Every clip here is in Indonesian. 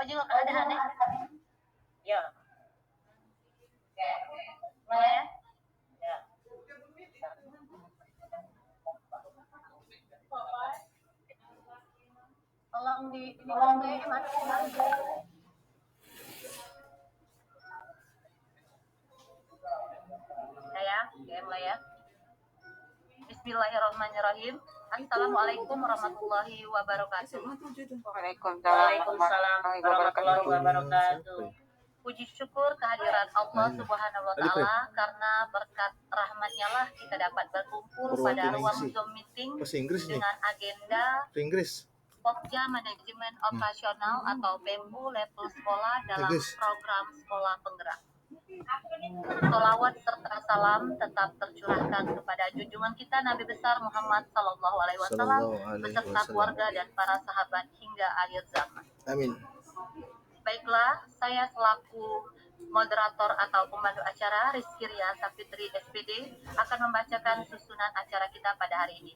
Maju ada aneh. Ya. Mana ya? Ya. Tolong di Mas. Saya, mulai ya. Bismillahirrahmanirrahim. Assalamualaikum warahmatullahi wabarakatuh. Waalaikumsalam warahmatullahi wabarakatuh. Puji syukur kehadiran Allah Subhanahu wa Ta'ala, karena berkat rahmatnya lah kita dapat berkumpul pada ruang Zoom meeting dengan agenda Pokja Manajemen Operasional atau PEMU level sekolah dalam program sekolah penggerak. Sholawat serta salam tetap tercurahkan kepada junjungan kita Nabi besar Muhammad Sallallahu Alaihi Wasallam beserta keluarga dan para sahabat hingga akhir zaman. Amin. Baiklah, saya selaku moderator atau pemandu acara Rizky Ria Sapitri SPD akan membacakan susunan acara kita pada hari ini.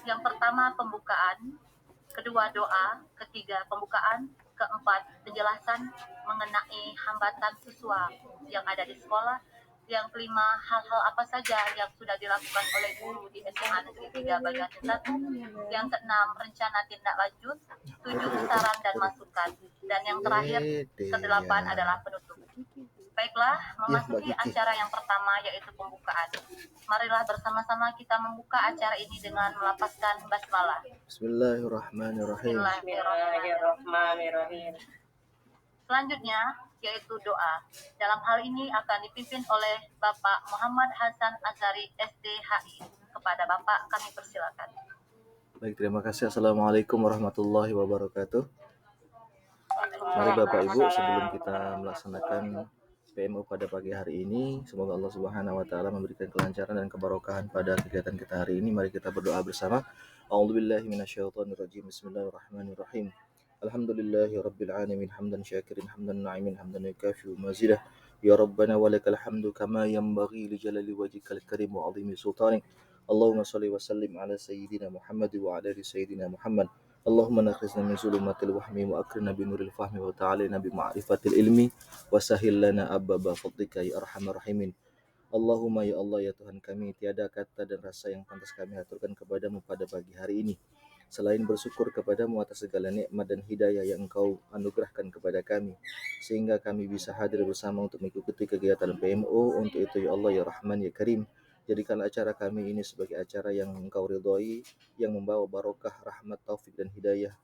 Yang pertama pembukaan, kedua doa, ketiga pembukaan, keempat penjelasan mengenai hambatan siswa yang ada di sekolah, yang kelima hal-hal apa saja yang sudah dilakukan oleh guru di SMA Negeri 3 Bagian 1, yang keenam rencana tindak lanjut, 7 saran dan masukan, dan yang terakhir kedelapan adalah penutup. Baiklah, memasuki acara yang pertama yaitu pembukaan. Marilah bersama-sama kita membuka acara ini dengan melafazkan basmalah. Bismillahirrahmanirrahim. Bismillahirrahmanirrahim. Selanjutnya yaitu doa. Dalam hal ini akan dipimpin oleh Bapak Muhammad Hasan Azhari SDHI. Kepada Bapak kami persilakan. Baik, terima kasih. Assalamualaikum warahmatullahi wabarakatuh. Mari Bapak Ibu, sebelum kita melaksanakan PMU pada pagi hari ini, semoga Allah Subhanahu wa taala memberikan kelancaran dan keberkahan pada kegiatan kita hari ini. Mari kita berdoa bersama. A'udzubillahi minasyaitonirrajim. Bismillahirrahmanirrahim. Alhamdulillahi rabbil alamin, hamdan syakirin, hamdan na'imin, hamdan yukafi'u mazidah. Ya Rabbana walakal hamdu kama yanbaghi li jalali wajhikal karim wa 'azimi sultanik. Allahumma shalli wa sallim ala sayyidina Muhammad wa ala ali sayyidina Muhammad. Allahumma nakhrisna min zulumatil wahmi wa akrina bi nuril fahmi wa ta'alina bi ma'rifatil ilmi wa sahil lana ababa fadlika ya arhamar rahimin. Allahumma ya Allah ya Tuhan kami, tiada kata dan rasa yang pantas kami haturkan kepadamu pada pagi hari ini selain bersyukur kepadamu atas segala nikmat dan hidayah yang Engkau anugerahkan kepada kami, sehingga kami bisa hadir bersama untuk mengikuti kegiatan PMO. Untuk itu ya Allah ya Rahman ya Karim, jadikanlah acara kami ini sebagai acara yang Engkau ridhoi, yang membawa barokah, rahmat, taufik dan hidayah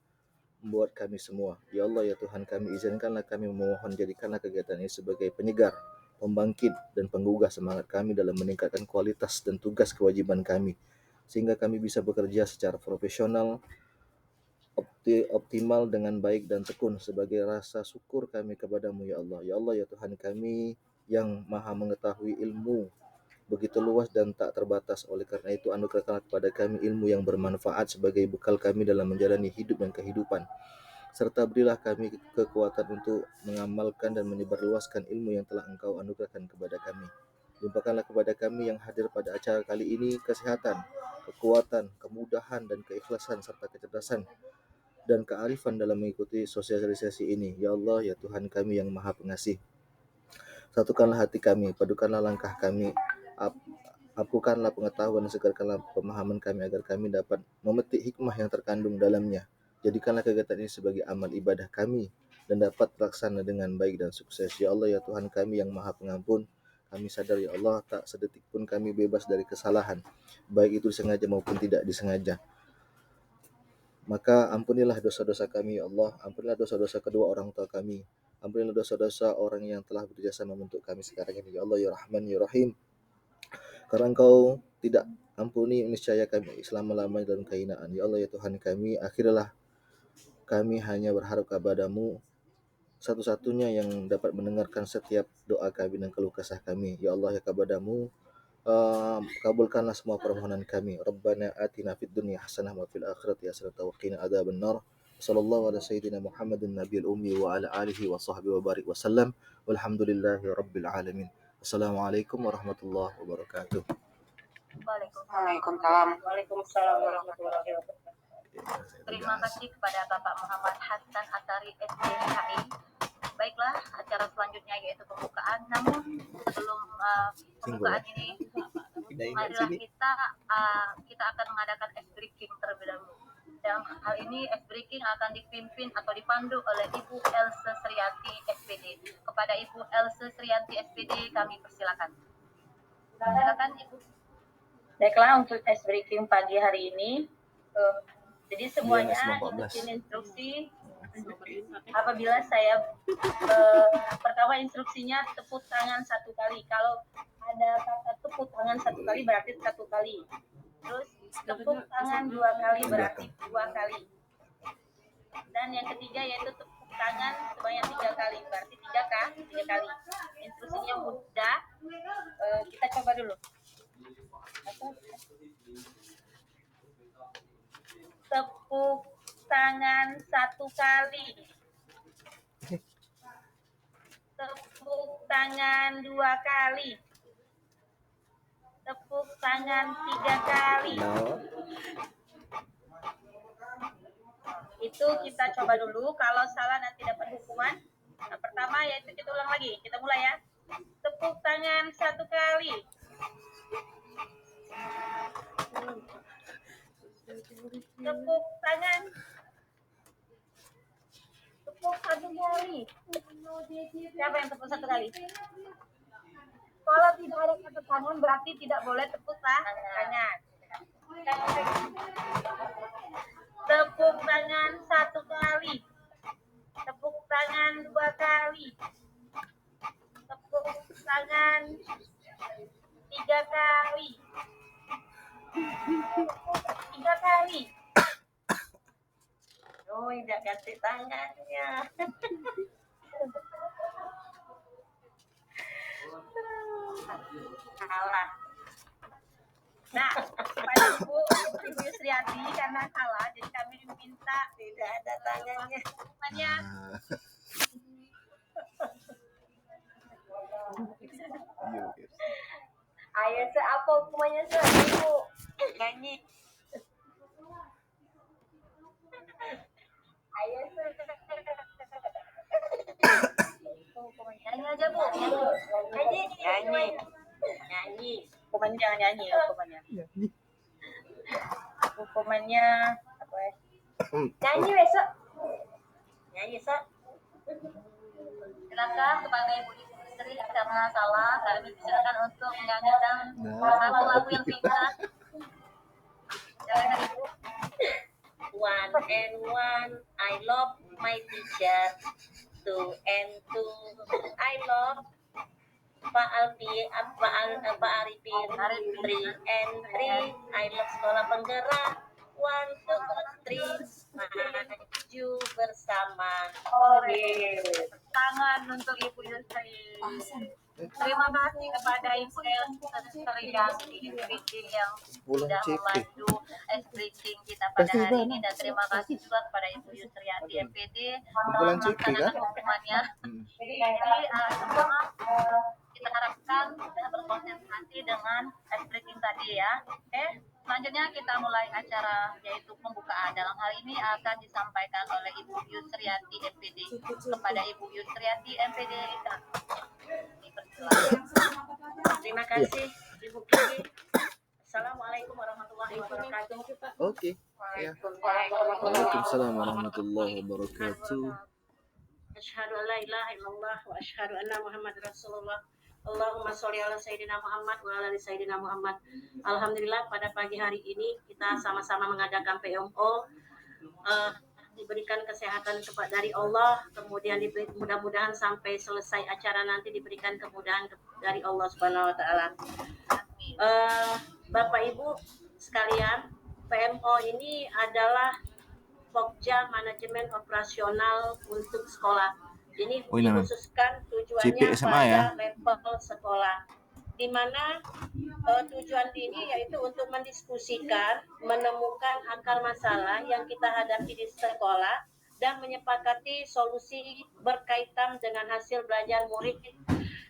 membuat kami semua. Ya Allah ya Tuhan kami, izinkanlah kami memohon, jadikanlah kegiatan ini sebagai penyegar, pembangkit dan penggugah semangat kami dalam meningkatkan kualitas dan tugas kewajiban kami, sehingga kami bisa bekerja secara profesional, optimal dengan baik dan tekun sebagai rasa syukur kami kepadamu ya Allah. Ya Allah ya Tuhan kami yang maha mengetahui ilmu begitu luas dan tak terbatas. Oleh karena itu anugerahkanlah kepada kami ilmu yang bermanfaat sebagai bekal kami dalam menjalani hidup dan kehidupan, serta berilah kami kekuatan untuk mengamalkan dan menyebarluaskan ilmu yang telah Engkau anugerahkan kepada kami. Limpahkanlah kepada kami yang hadir pada acara kali ini kesehatan, kekuatan, kemudahan dan keikhlasan serta kecerdasan dan kearifan dalam mengikuti sosialisasi ini. Ya Allah ya Tuhan kami yang maha pengasih, satukanlah hati kami, padukanlah langkah kami, hapuskanlah pengetahuan dan segarkanlah pemahaman kami agar kami dapat memetik hikmah yang terkandung dalamnya. Jadikanlah kegiatan ini sebagai amal ibadah kami dan dapat terlaksana dengan baik dan sukses. Ya Allah ya Tuhan kami yang maha pengampun, kami sadar ya Allah tak sedetik pun kami bebas dari kesalahan, baik itu disengaja maupun tidak disengaja. Maka ampunilah dosa-dosa kami ya Allah, ampunilah dosa-dosa kedua orang tua kami, ampunilah dosa-dosa orang yang telah berjasa membentuk kami sekarang ini ya Allah ya Rahman ya Rahim. Karena Engkau tidak ampuni, niscaya kami selama-lamanya dalam kehinaan. Ya Allah ya Tuhan kami, akhirlah kami hanya berharap kepadamu, satu-satunya yang dapat mendengarkan setiap doa kami dan keluh kesah kami. Ya Allah ya kepadamu, kabulkanlah semua permohonan kami. Rabbana atina fid dunya hasanah wa fil akhirati hasanah wa qina adzabannar. Sallallahu ala sayyidina Muhammadin nabiyil ummi wa ala alihi wa sahbihi wa barik wasallam. Walhamdulillahi rabbil alamin. Assalamualaikum warahmatullahi wabarakatuh. Waalaikumsalam. Waalaikumsalam warahmatullahi wabarakatuh. Terima kasih kepada Bapak Muhammad Hasan Asari SDHI. Baiklah, acara selanjutnya yaitu pembukaan. Namun sebelum pembukaan ini, marilah kita akan mengadakan ice breaking terlebih dahulu. Dalam hal ini ice breaking akan dipimpin atau dipandu oleh Ibu Else Srianti SPD. Kepada Ibu Else Srianti SPD kami persilakan. Silakan Ibu. Baiklah, untuk ice breaking pagi hari ini, jadi semuanya ikutin instruksi. Apabila saya pertama instruksinya tepuk tangan 1 kali. Kalau ada kata tepuk tangan 1 kali berarti 1 kali. Terus tepuk tangan 2 kali berarti 2 kali. Dan yang ketiga yaitu tepuk tangan sebanyak 3 kali berarti 3 kali. Instruksinya mudah. Kita coba dulu. Tepuk tangan 1 kali. Tepuk tangan 2 kali. Tepuk tangan 3 kali. Itu kita coba dulu. Kalau salah nanti dapat hukuman. Nah, pertama yaitu kita ulang lagi. Kita mulai ya. Tepuk tangan 1 kali. Tepuk tangan. Tepuk 1 kali. Siapa yang tepuk 1 kali? Kalau tidak ada tepuk tangan berarti tidak boleh tepuk tangan. Tepuk tangan 1 kali. Tepuk tangan 2 kali. Tepuk tangan 3 kali. 3 kali. Oh, tidak ganti tangannya. Salah. Nah, supaya Ibu Sriati karena salah, jadi kami minta tidak ada tangannya. Hukumannya. Ayo, apa hukumannya Ibu? Nyanyi. Ayo, nyanyi aja Bu. Nyanyi. Hukumannya jangan nyanyi ya, hukumannya apa ya? Nyanyi besok. Nyanyi sok. Silakan kepada Ibu Istri karena salah kami silakan untuk menyanyikan satu lagu yang singkat. Silakan Ibu. 1 and 1 I love my teacher. 2 and 2 I love Pak Arifin. 3 and 3 I love sekolah penggerak. 1, 2, 3 maju bersama. Tangan untuk Ibu Yusri. Terima kasih kepada Ibu Srianti yang sudah membantu ice breaking kita pada hari ini, dan terima kasih juga kepada Ibu Yusriati MPD melaksanakan hukumannya. Jadi semua kita harapkan sudah berkonsentrasi dengan ice breaking tadi ya. Selanjutnya kita mulai acara yaitu pembukaan. Dalam hal ini akan disampaikan oleh Ibu Yusriati MPD. Kepada Ibu Yusriati MPD terima kasih Ibu Kiki. Assalamualaikum warahmatullahi wabarakatuh. Oke. Waalaikumsalam warahmatullahi wabarakatuh. Asyhadu an la ilaha illallah wa asyhadu anna Muhammad Rasulullah. Allahumma sholli ala sayyidina Muhammad wa ala ali sayyidina Muhammad. Alhamdulillah pada pagi hari ini kita sama-sama mengadakan PMO, diberikan kesehatan dari Allah, kemudian mudah-mudahan sampai selesai acara nanti diberikan kemudahan dari Allah Subhanahu wa taala. Bapak Ibu sekalian, PMO ini adalah Pokja Manajemen Operasional untuk sekolah. Ini dikhususkan tujuannya pada level sekolah, di mana tujuan ini yaitu untuk mendiskusikan, menemukan akar masalah yang kita hadapi di sekolah dan menyepakati solusi berkaitan dengan hasil belajar murid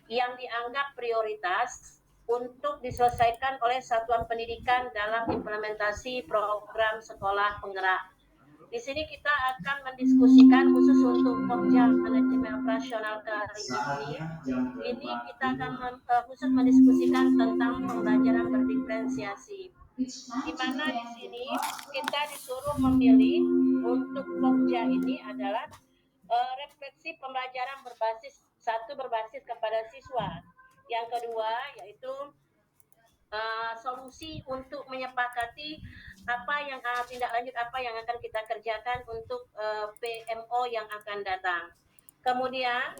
yang dianggap prioritas untuk diselesaikan oleh satuan pendidikan dalam implementasi program sekolah penggerak. Di sini kita akan mendiskusikan khusus untuk Pokja Manajemen Operasional kali ini kita akan khusus mendiskusikan tentang pembelajaran berdiferensiasi. Di mana di sini kita disuruh memilih untuk Pokja ini adalah refleksi pembelajaran berbasis kepada siswa. Yang kedua yaitu solusi untuk menyepakati apa yang tindak lanjut apa yang akan kita kerjakan untuk PMO yang akan datang. Kemudian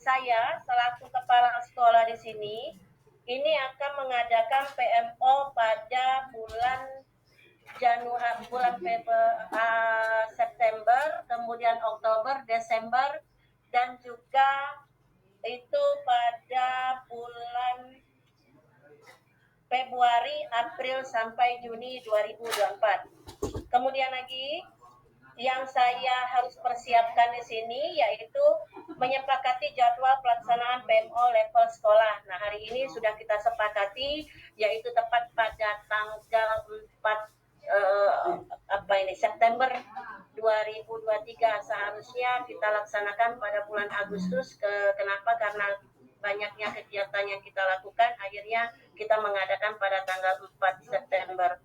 saya selaku kepala sekolah di sini ini akan mengadakan PMO pada bulan September, kemudian Oktober, Desember, dan juga itu pada bulan Februari, April sampai Juni 2024. Kemudian lagi yang saya harus persiapkan di sini yaitu menyepakati jadwal pelaksanaan PMO level sekolah. Nah, hari ini sudah kita sepakati yaitu tepat pada tanggal 4 September 2023. Seharusnya kita laksanakan pada bulan Agustus. Kenapa? Karena banyaknya kegiatan yang kita lakukan, akhirnya kita mengadakan pada tanggal 4 September.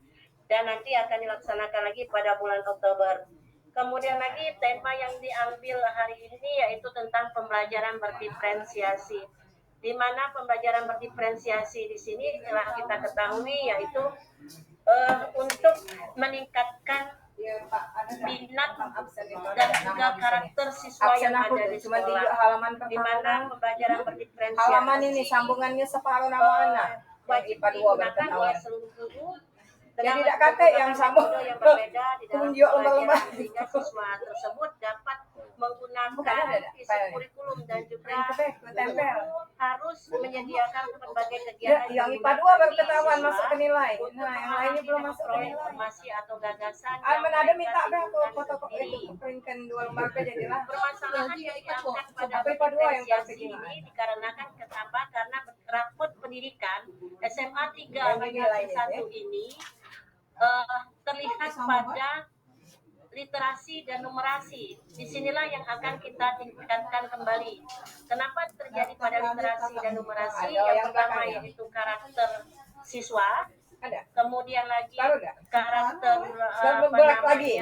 Dan nanti akan dilaksanakan lagi pada bulan Oktober. Kemudian lagi tema yang diambil hari ini yaitu tentang pembelajaran berdiferensiasi. Di mana pembelajaran berdiferensiasi di sini telah kita ketahui yaitu untuk meningkatkan minat dan juga karakter siswa yang ada di sekolah. Di mana pembelajaran berdiferensiasi halaman ini sambungannya separuh nama anak wajib IPA 2 digunakan oleh seluruh guru. Jadi tidak kakek yang sambung yang berbeda di dalam tunjuk lembar-lembar sehingga siswa tersebut dapat menggunakan isi kurikulum dan juga harus menyediakan berbagai kegiatan yang IPA 2 baru ketahuan masuk ke nilai. Nah, yang lainnya belum masuk ke nilai. Informasi atau gagasan Alman ada minta aku fotokopi itu printkan 2 lembar jadilah. Permasalahan yang diangkat pada IPA 2 yang diferensiasi ini dikarenakan kenapa? Karena raport pendidikan SMA 3 generasi 1 ini terlihat pada literasi dan numerasi. Disinilah yang akan kita tingkatkan kembali. Kenapa terjadi pada literasi dan numerasi? Yang pertama yaitu karakter siswa, kemudian lagi karakter kondisi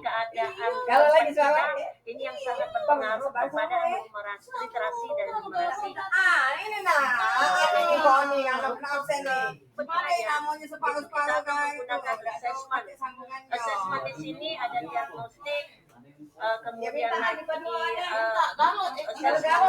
keadaan ini yang sangat berpengaruh kepada numerasi, literasi dan numerasi. Ini ini Boni yang absen nih. Namanya separuh-separuh menggunakan assessment di sini ada diagnostik, kemudian lagi assessment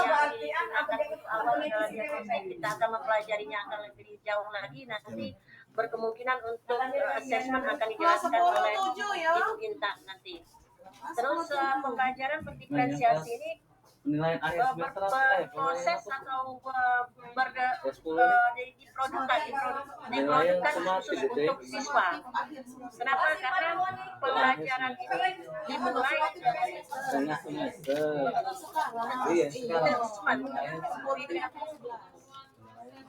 yang digunakan awal adalah diagnostik. Kita akan mempelajarinya akan lebih jauh lagi nanti berkemungkinan untuk assessment akan dijelaskan oleh Ibu Intan nanti. Terus pembelajaran berdiferensiasi ini berproses atau diproduksi khusus untuk siswa. Kenapa? Karena pembelajaran ini dimulai dari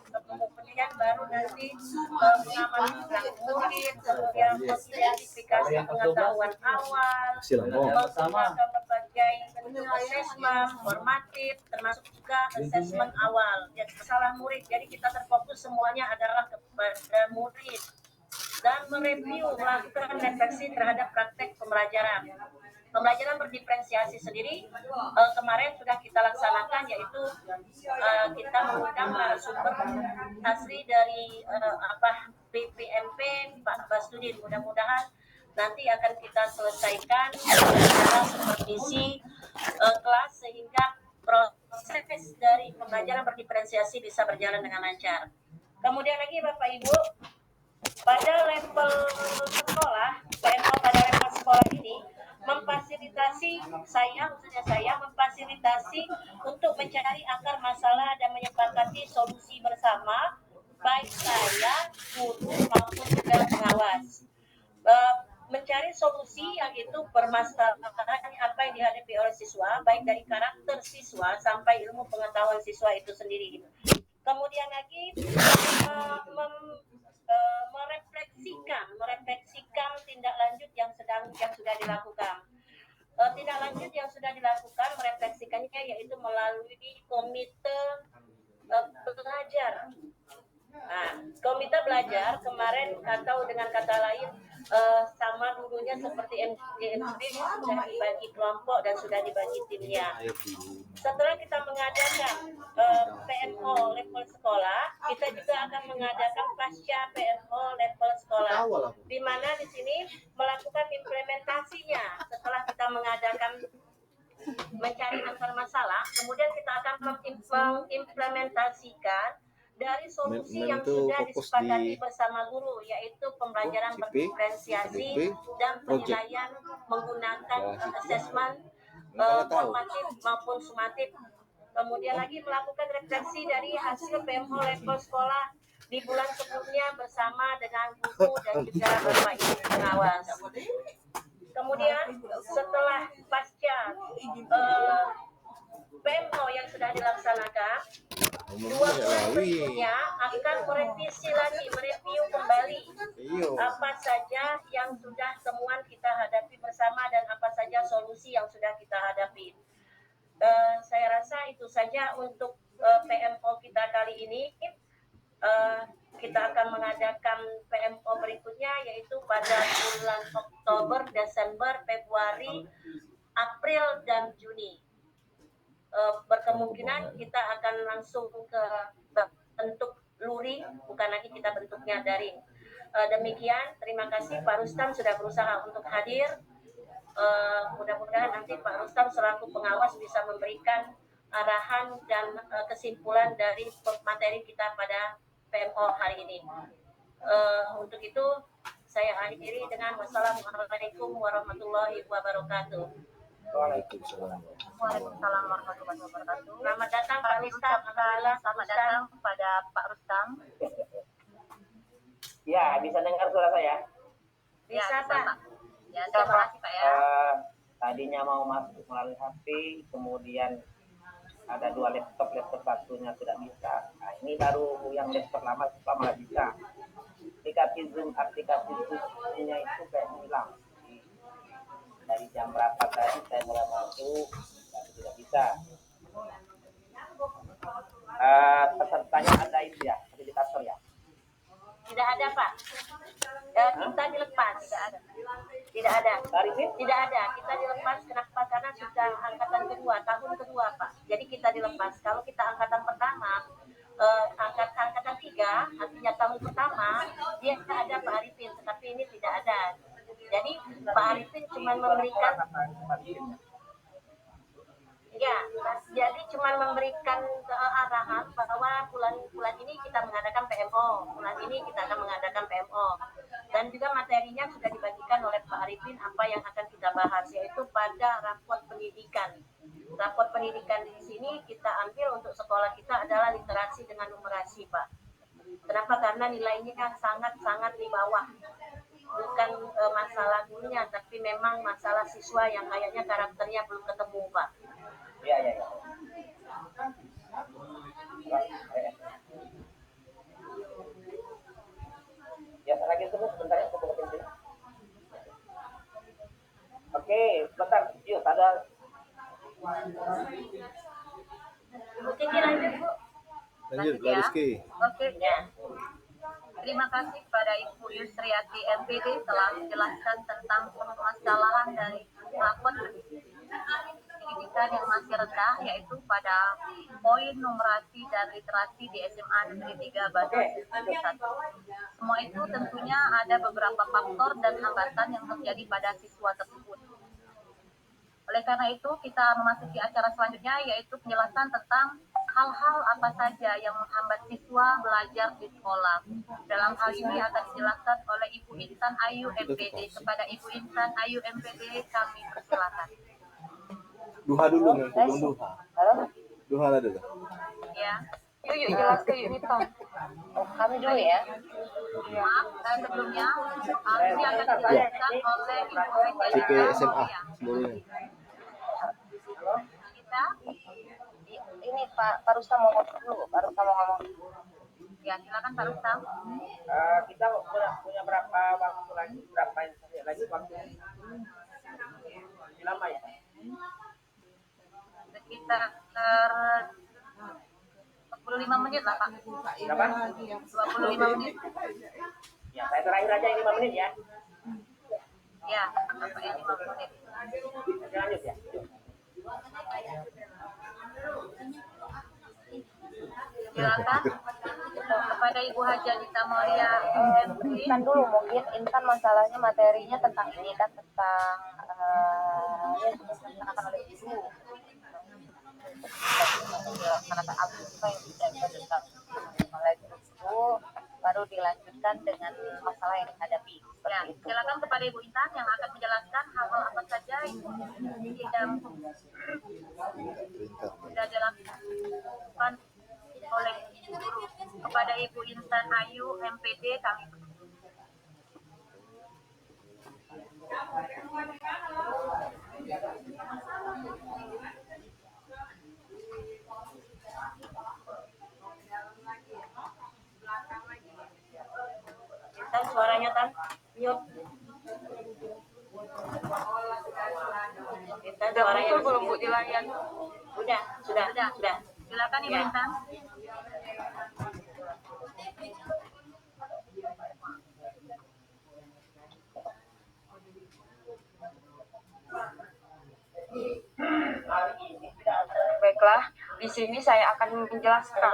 kemudian baru nanti mengamankan murid, kemudian identifikasi pengetahuan awal, menggunakan berbagai bentuk asesmen formatif, termasuk juga asesmen awal. Jadi masalah murid, jadi kita terfokus semuanya adalah kepada murid dan mereview, melakukan refleksi terhadap praktek pembelajaran. Pembelajaran berdiferensiasi sendiri kemarin sudah kita laksanakan, yaitu kita mengundang narasumber asli dari BPMP Pak Basudin. Mudah-mudahan nanti akan kita selesaikan secara supervisi kelas sehingga proses dari pembelajaran berdiferensiasi bisa berjalan dengan lancar. Kemudian lagi Bapak Ibu, pada level sekolah, PMO pada level sekolah ini memfasilitasi khususnya saya memfasilitasi untuk mencari akar masalah dan menyepakati solusi bersama, baik saya, guru maupun juga pengawas. Mencari solusi yang itu permasalahan apa yang dihadapi oleh siswa, baik dari karakter siswa sampai ilmu pengetahuan siswa itu sendiri. Kemudian lagi merefleksikan tindak lanjut yang sedang yang sudah dilakukan. Tindak lanjut yang sudah dilakukan merefleksikannya yaitu melalui komite belajar. Nah, komite belajar kemarin atau dengan kata lain sama dulunya seperti MDMB sudah dibagi kelompok dan sudah dibagi timnya. Setelah kita mengadakan PMO level sekolah, kita juga akan mengadakan pasca PMO level sekolah, di mana di sini melakukan implementasinya. Setelah kita mengadakan mencari akar masalah, kemudian kita akan mengimplementasikan dari solusi yang sudah disepakati bersama guru, yaitu pembelajaran berdiferensiasi dan penilaian menggunakan assessment formatif maupun sumatif. Kemudian lagi melakukan refleksi dari hasil PMO level sekolah di bulan sebelumnya bersama dengan guru dan juga Bapak Ibu pengawas. Kemudian setelah pasca PMO yang sudah dilaksanakan, dua bulan berikutnya akan merevisi lagi, mereview kembali apa saja yang sudah temuan kita hadapi bersama dan apa saja solusi yang sudah kita hadapi. Saya rasa itu saja untuk PMO kita kali ini. Kita akan mengadakan PMO berikutnya yaitu pada bulan Oktober, Desember, Februari, April, dan Juni. Berkemungkinan kita akan langsung ke bentuk luring, bukan lagi kita bentuknya daring. Demikian, terima kasih Pak Rustam sudah berusaha untuk hadir. Mudah-mudahan nanti Pak Rustam selaku pengawas bisa memberikan arahan dan kesimpulan dari materi kita pada PMO hari ini. Untuk itu, saya akhiri dengan wassalamualaikum warahmatullahi wabarakatuh. Waalaikumsalam. Waalaikumsalam warahmatullahi wabarakatuh. Selamat datang Pak Rustam. Alhamdulillah, Selamat datang pada Pak Rustam. Ya, bisa dengar suara saya? Bisa Pak. Ya, terima kasih Pak ya. Tadinya mau masuk melalui HP, kemudian ada 2 laptop satunya tidak bisa. Nah, ini baru yang laptop lama malah bisa. Aplikasi Zoom-nya itu kayak hilang. Dari jam berapa tadi saya mulai masuk, tapi tidak bisa. Pesertanya ada itu ya, fasilitator ya? Tidak ada Pak. Kita dilepas. Tidak ada. Tidak ada. Kita dilepas. Kenapa? Karena sudah angkatan kedua, tahun kedua Pak. Jadi kita dilepas. Kalau kita angkatan pertama, angkatan 3, artinya tahun pertama, dia ada Pak Arifin, tetapi ini tidak ada. Jadi Pak Arifin cuma memberikan arahan bahwa bulan ini kita mengadakan PMO, bulan ini kita akan mengadakan PMO, dan juga materinya sudah dibagikan oleh Pak Arifin apa yang akan kita bahas, yaitu pada raport pendidikan. Raport pendidikan di sini kita ambil untuk sekolah kita adalah literasi dengan numerasi Pak. Kenapa? Karena nilainya kan sangat di bawah. Bukan masalah gurunya, tapi memang masalah siswa yang kayaknya karakternya belum ketemu Pak. Iya. Ya, lagi terus sebentar ya, saya buka pintu. Oke, sebentar. Yuk, ada. Ibu Kiki lanjut Bu. Lanjut, ya. Rizky. Oke ya. Terima kasih kepada Ibu Yusriati MPD telah menjelaskan tentang permasalahan dari raport pendidikan yang masih rendah, yaitu pada poin numerasi dan literasi di SMA Negeri 3 Badung 1. Semua itu tentunya ada beberapa faktor dan hambatan yang terjadi pada siswa tersebut. Oleh karena itu, kita memasuki acara selanjutnya, yaitu penjelasan tentang hal-hal apa saja yang menghambat siswa belajar di sekolah. Dalam hal ini akan dijelaskan oleh Ibu Intan Ayu MPD. Kepada Ibu Intan Ayu MPD, kami persilakan. Duha dulu, belum duha. Duha lah dulu. Ya. Yuk jelas ke Yuk Intan. Kami dulu ya. Maaf, sebelumnya ini akan dijelaskan oleh Ibu CP SMA sebelumnya. Kita Ini Pak Rustam mau ngomong dulu. Pak Rustam mau ngomong. ya, silakan Pak Rustam. Kita punya berapa waktu lagi, berapa yang lagi waktu lama ya? Sekitar 25 menit lah Pak. Berapa? 25 menit. Ya, saya terakhir aja 5 menit ya. Ya, sampai 5 menit. Oke, lanjut ya. Silakan kepada Ibu Haja Dita Maria MP. Kan dulu mungkin Intan masalahnya materinya tentang ini kan, tentang yang dilaksanakan oleh guru, dilaksanakan apa yang tidak bisa dilaksanakan oleh guru, baru dilanjutkan dengan masalah yang dihadapi. Ya, silakan kepada Ibu Intan yang akan menjelaskan hal-hal apa saja yang sudah dilakukan oleh guru. Kepada Ibu Intan Ayu MPD kami. Tan, suaranya Tan, mute. Tan, suaranya belum Bu di layar. sudah. Silakan Ibu Ya. Intan. Baiklah, di sini saya akan menjelaskan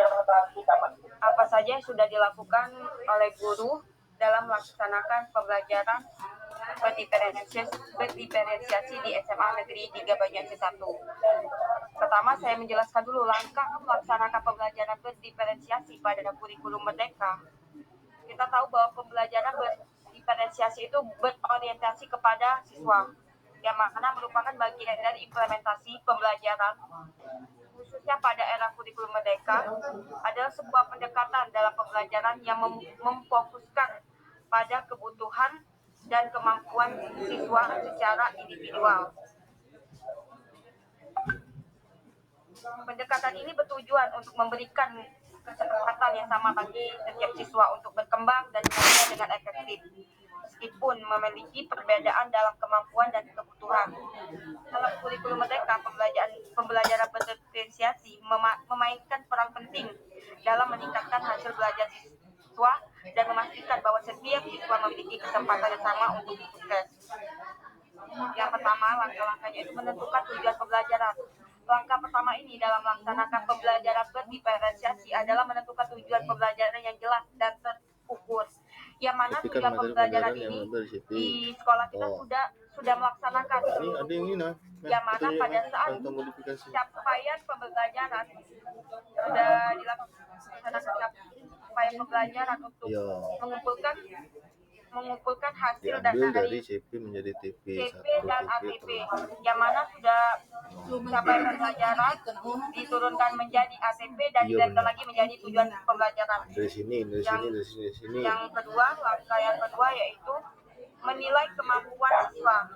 apa saja yang sudah dilakukan oleh guru dalam melaksanakan pembelajaran berdiferensiasi di SMA Negeri 3 Banyuasin 1. Pertama, saya menjelaskan dulu langkah melaksanakan pembelajaran berdiferensiasi pada kurikulum Merdeka. Kita tahu bahwa pembelajaran berdiferensiasi itu berorientasi kepada siswa, yang mana merupakan bagian dari implementasi pembelajaran khususnya pada era kurikulum Merdeka adalah sebuah pendekatan dalam pembelajaran yang memfokuskan pada kebutuhan dan kemampuan siswa secara individual. Pendekatan ini bertujuan untuk memberikan kesempatan yang sama bagi setiap siswa untuk berkembang dan belajar dengan efektif, meskipun memiliki perbedaan dalam kemampuan dan kebutuhan. Dalam kurikulum Merdeka, pembelajaran berdiferensiasi memainkan peran penting dalam meningkatkan hasil belajar siswa dan memastikan bahwa setiap siswa memiliki kesempatan yang sama untuk sukses. Yang pertama, langkah-langkahnya itu menentukan tujuan pembelajaran. Langkah pertama ini dalam melaksanakan pembelajaran berdiferensiasi adalah menentukan tujuan pembelajaran yang jelas dan terukur. Yang mana tujuan pembelajaran ini di sekolah kita sudah melaksanakan. Yang mana pada saat capaian pembelajaran sudah dilaksanakan capaian pembelajaran untuk mengumpulkan hasil dari CP menjadi TP dan ATP, yang mana sudah capaian pembelajaran diturunkan menjadi ATP dan dilakukan lagi menjadi tujuan pembelajaran. dari sini. Yang kedua, langkah yang kedua yaitu menilai kemampuan siswa.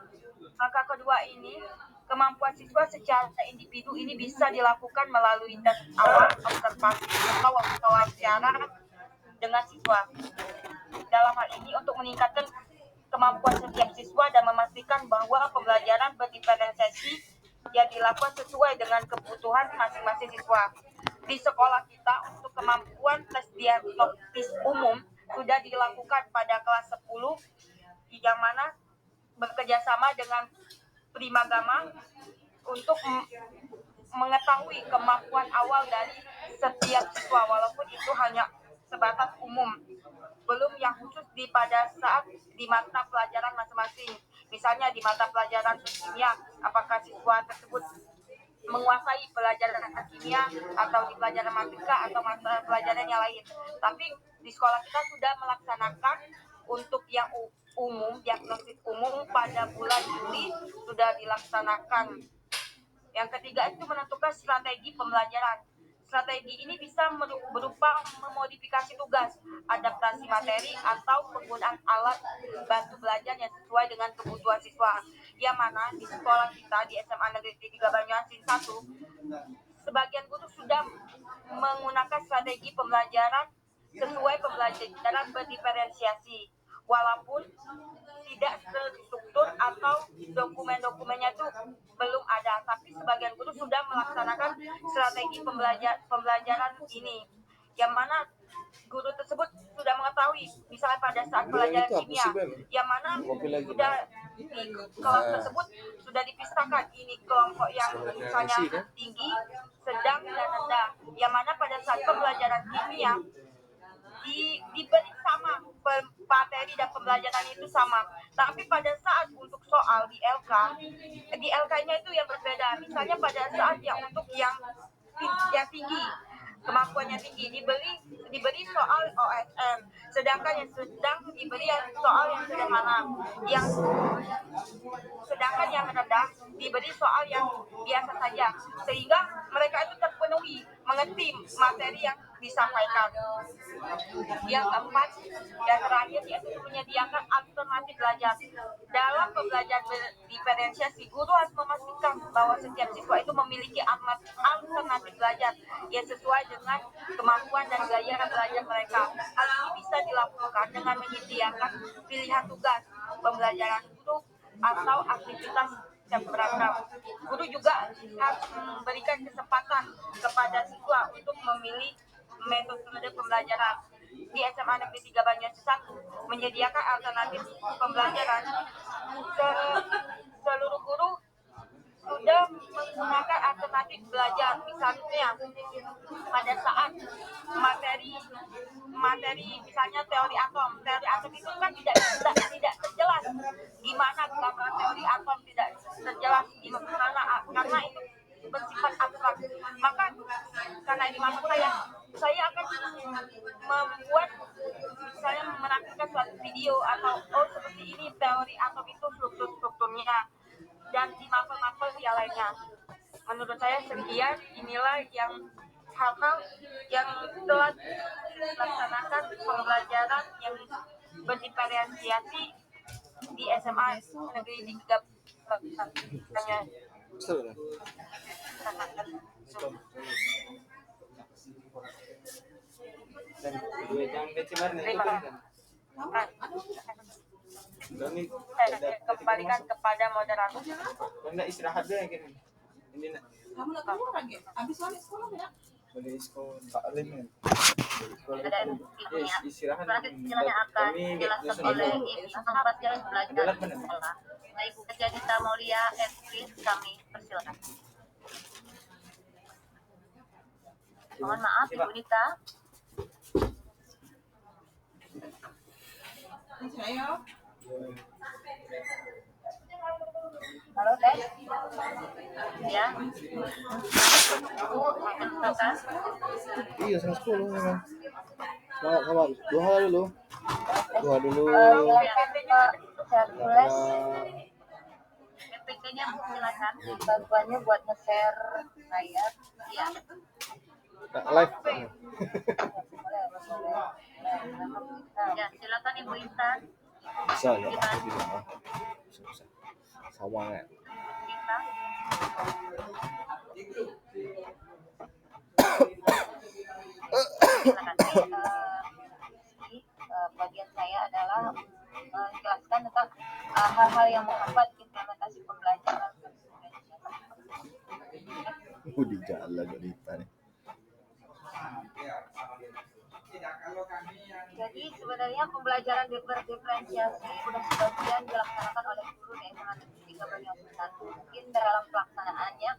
Langkah kedua ini, kemampuan siswa secara individu ini bisa dilakukan melalui tes awal, observasi, atau wawancara dengan siswa. Dalam hal ini untuk meningkatkan kemampuan setiap siswa dan memastikan bahwa pembelajaran berdiferensiasi yang dilakukan sesuai dengan kebutuhan masing-masing siswa. Di sekolah kita untuk kemampuan tes diagnostis umum sudah dilakukan pada kelas 10, yang mana bekerjasama dengan Primagama untuk mengetahui kemampuan awal dari setiap siswa, walaupun itu hanya sebatas umum, belum yang khusus pada saat di mata pelajaran masing-masing. Misalnya di mata pelajaran kimia, apakah siswa tersebut menguasai pelajaran kimia atau di pelajaran matematika atau mata pelajaran yang lain. Tapi di sekolah kita sudah melaksanakan untuk yang umum, diagnosis umum pada bulan Juli sudah dilaksanakan. Yang ketiga itu menentukan strategi pembelajaran. Strategi ini bisa berupa memodifikasi tugas, adaptasi materi, atau penggunaan alat bantu belajar yang sesuai dengan kebutuhan siswa. Yang mana di sekolah kita di SMA Negeri 3 Banyuasin 1, sebagian guru sudah menggunakan strategi pembelajaran sesuai pembelajaran berdiferensiasi, walaupun tidak strategi pembelajaran ini, yang mana guru tersebut sudah mengetahui, misalnya pada saat pelajaran kimia, yang mana sudah di kelas tersebut sudah dipisahkan, ini kelompok yang misalnya tinggi, sedang, dan rendah, yang mana pada saat pembelajaran kimia diberi sama materi dan pembelajaran itu sama, tapi pada saat untuk soal di LK-nya itu yang berbeda. Misalnya pada saat yang untuk yang tinggi, kemampuannya tinggi diberi soal OSM, sedangkan yang sedang diberi soal yang sederhana, sedangkan yang rendah diberi soal yang biasa saja, sehingga mereka itu terpenuhi mengerti materi yang disampaikan. Yang keempat dan terakhir yaitu menyediakan alternatif belajar. Dalam pembelajaran berdiferensiasi, guru harus memastikan bahwa setiap siswa itu memiliki alternatif belajar yang sesuai dengan kemampuan dan gaya belajar mereka. Hal ini bisa dilakukan dengan menyediakan pilihan tugas, pembelajaran guru, atau aktivitas yang beragam. Guru juga harus memberikan kesempatan kepada siswa untuk memilih metode pembelajaran. Di SMA Negeri 3 Banyuwangi 1 menyediakan alternatif pembelajaran. Seluruh guru sudah menggunakan alternatif belajar. Misalnya pada saat materi misalnya teori atom itu kan tidak terjelas gimana gambaran teori atom, tidak terjelas gimana, karena itu bersifat abstrak. Maka karena ini maksud saya akan membuat, misalnya menampilkan suatu video atau seperti ini teori atom itu strukturnya, dan di mapel-mapel yang lainnya. Menurut saya sekian, inilah yang hal-hal yang telah dilaksanakan pembelajaran yang berdiferensiasi di SMA Negeri 3 Saya kembalikan kepada moderator. Benda istirahat deh gini. Ini nak. Kamu nak keluar lagi? Habis balik sekolah ya? Boleh sekolah taklim kan. Ada ilmunya. Istirahat. Selanjutnya akan dijelaskan oleh Ibu pelajaran belajar di sekolah. Nah, Ibu Kerja Dita Maulia Edwin, kami persilakan. Mohon maaf Ibu Dita. Saya. Halo tes. Ya. Bu, silakan. Iya, 10 memang. Semangat kawan. Doa dulu. Hercules. PPT-nya Bu, silakan. Bantuannya buat nge-share layar. Iya. Live. Ya, silakan Ibu Intan. Bisa ya. Bisa. Sawang ya. Intan. Silakan. Bagian saya adalah menjelaskan tentang hal-hal yang menghambat implementasi pembelajaran. Di jalan Dita nih. Jadi sebenarnya pembelajaran berdiferensiasi sudah sebagian dilaksanakan oleh guru di SMA Negeri 3 Banyuwangi 1. Mungkin dalam pelaksanaannya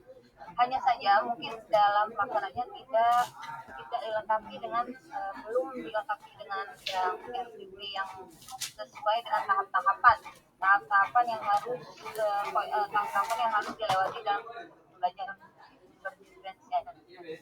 hanya saja mungkin dalam pelaksanaannya tidak dilengkapi dengan belum dilengkapi dengan yang RPP yang sesuai dengan tahapan yang harus dilewati dalam pembelajaran berdiferensiasi.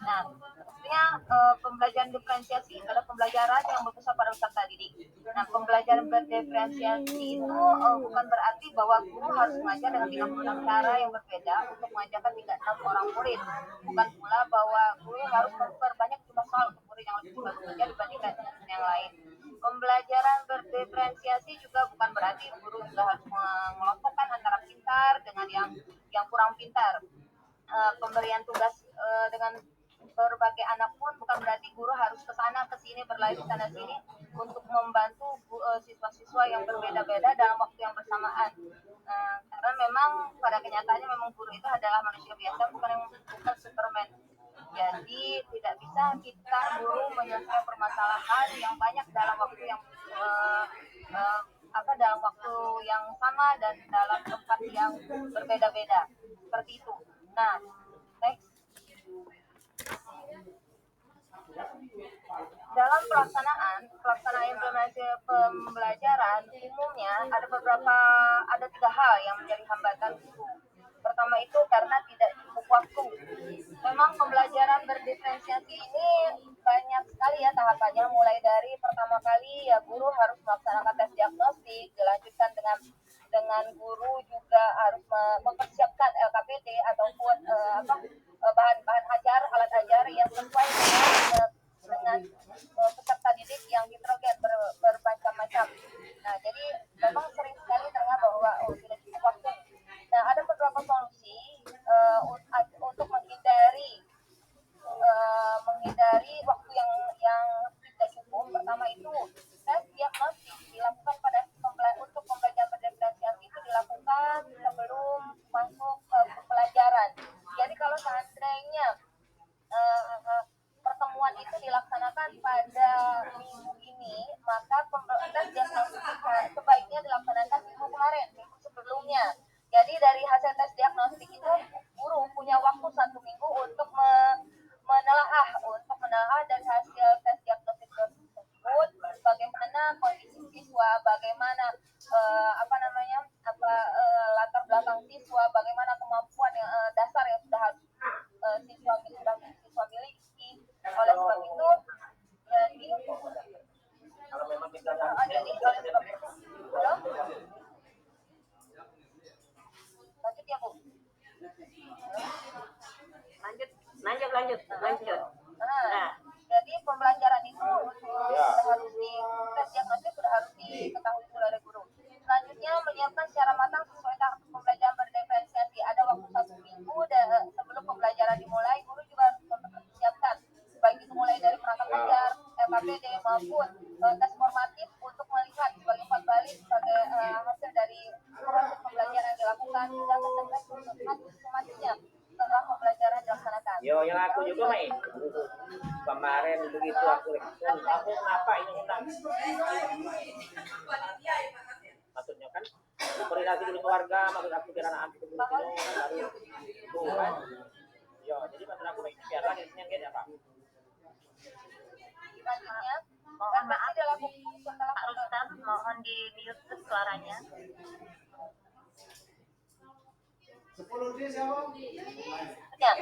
Nah, artinya pembelajaran diferensiasi adalah pembelajaran yang berpusat pada peserta didik. Nah, pembelajaran berdiferensiasi itu bukan berarti bahwa guru harus mengajar dengan 36 cara yang berbeda untuk mengajarkan 36 orang murid. Bukan pula bahwa guru harus memperbanyak jumlah soal untuk murid yang lebih bekerja dibandingkan yang lain. Pembelajaran berdiferensiasi juga bukan berarti guru juga harus mengelompokkan antara pintar dengan yang kurang pintar. Pemberian tugas dengan berbagai anak pun bukan berarti guru harus ke sana ke sini berlari sana sini untuk membantu siswa-siswa yang berbeda-beda dalam waktu yang bersamaan. Karena memang pada kenyataannya memang guru itu adalah manusia biasa, bukan Superman. Jadi tidak bisa kita guru menyelesaikan permasalahan yang banyak dalam waktu yang dalam waktu yang sama dan dalam tempat yang berbeda-beda. Seperti itu. Nah, next. Dalam pelaksanaan implementasi pembelajaran umumnya ada 3 hal yang menjadi hambatan guru. Pertama itu karena tidak cukup waktu. Memang pembelajaran berdiferensiasi ini banyak sekali ya tahapannya, mulai dari pertama kali ya guru harus melaksanakan tes diagnostik, dilanjutkan dengan guru juga harus mempersiapkan LKPD ataupun bahan-bahan ajar, alat ajar yang sesuai dengan peserta didik yang heterogen bermacam-macam. Nah, jadi memang sering sekali terdengar bahwa tidak cukup waktu. Nah, ada beberapa solusi untuk menghindari waktu yang tidak cukup. Pertama itu tes diagnostik dilakukan untuk pembelajaran berdiferensiasi itu dilakukan sebelum masuk pelajaran. Jadi kalau seandainya pertemuan itu dilaksanakan pada minggu ini, maka tes diagnostik sebaiknya dilaksanakan minggu kemarin, minggu sebelumnya. Jadi dari hasil tes diagnostik itu guru punya waktu 1 minggu untuk menelaah dari hasil tes diagnostik tersebut bagaimana kondisi siswa, bagaimana latar belakang siswa, bagaimana kemampuan yang dasar yang sudah siswa miliki. Oleh sebab itu lanjut ya Bu. Lanjut. Jadi pembelajaran itu tes diagnostik sudah harus diketahui oleh guru. Selanjutnya menyiapkan secara matang sesuai tahap pembelajaran berdiferensiasi. Ada waktu 1 minggu sebelum pembelajaran dimulai, guru juga harus mempersiapkan baik itu mulai dari perangkat ajar, LKPD maupun tes formatif untuk melihat sebagai umpan balik sebagai hasil dari proses pembelajaran yang dilakukan hingga ke sistematiknya setelah pembelajaran dilaksanakan. Yang aku juga main kemarin begitu aku kenapa ini undang maksudnya kan koordinasi dengan keluarga, maksud aku kira anak aku baru kan jadi maksud aku ini biarlah ini yang apa Selanjutnya Mohon maaf, Pak Rustam, mohon di mute suaranya. Ya,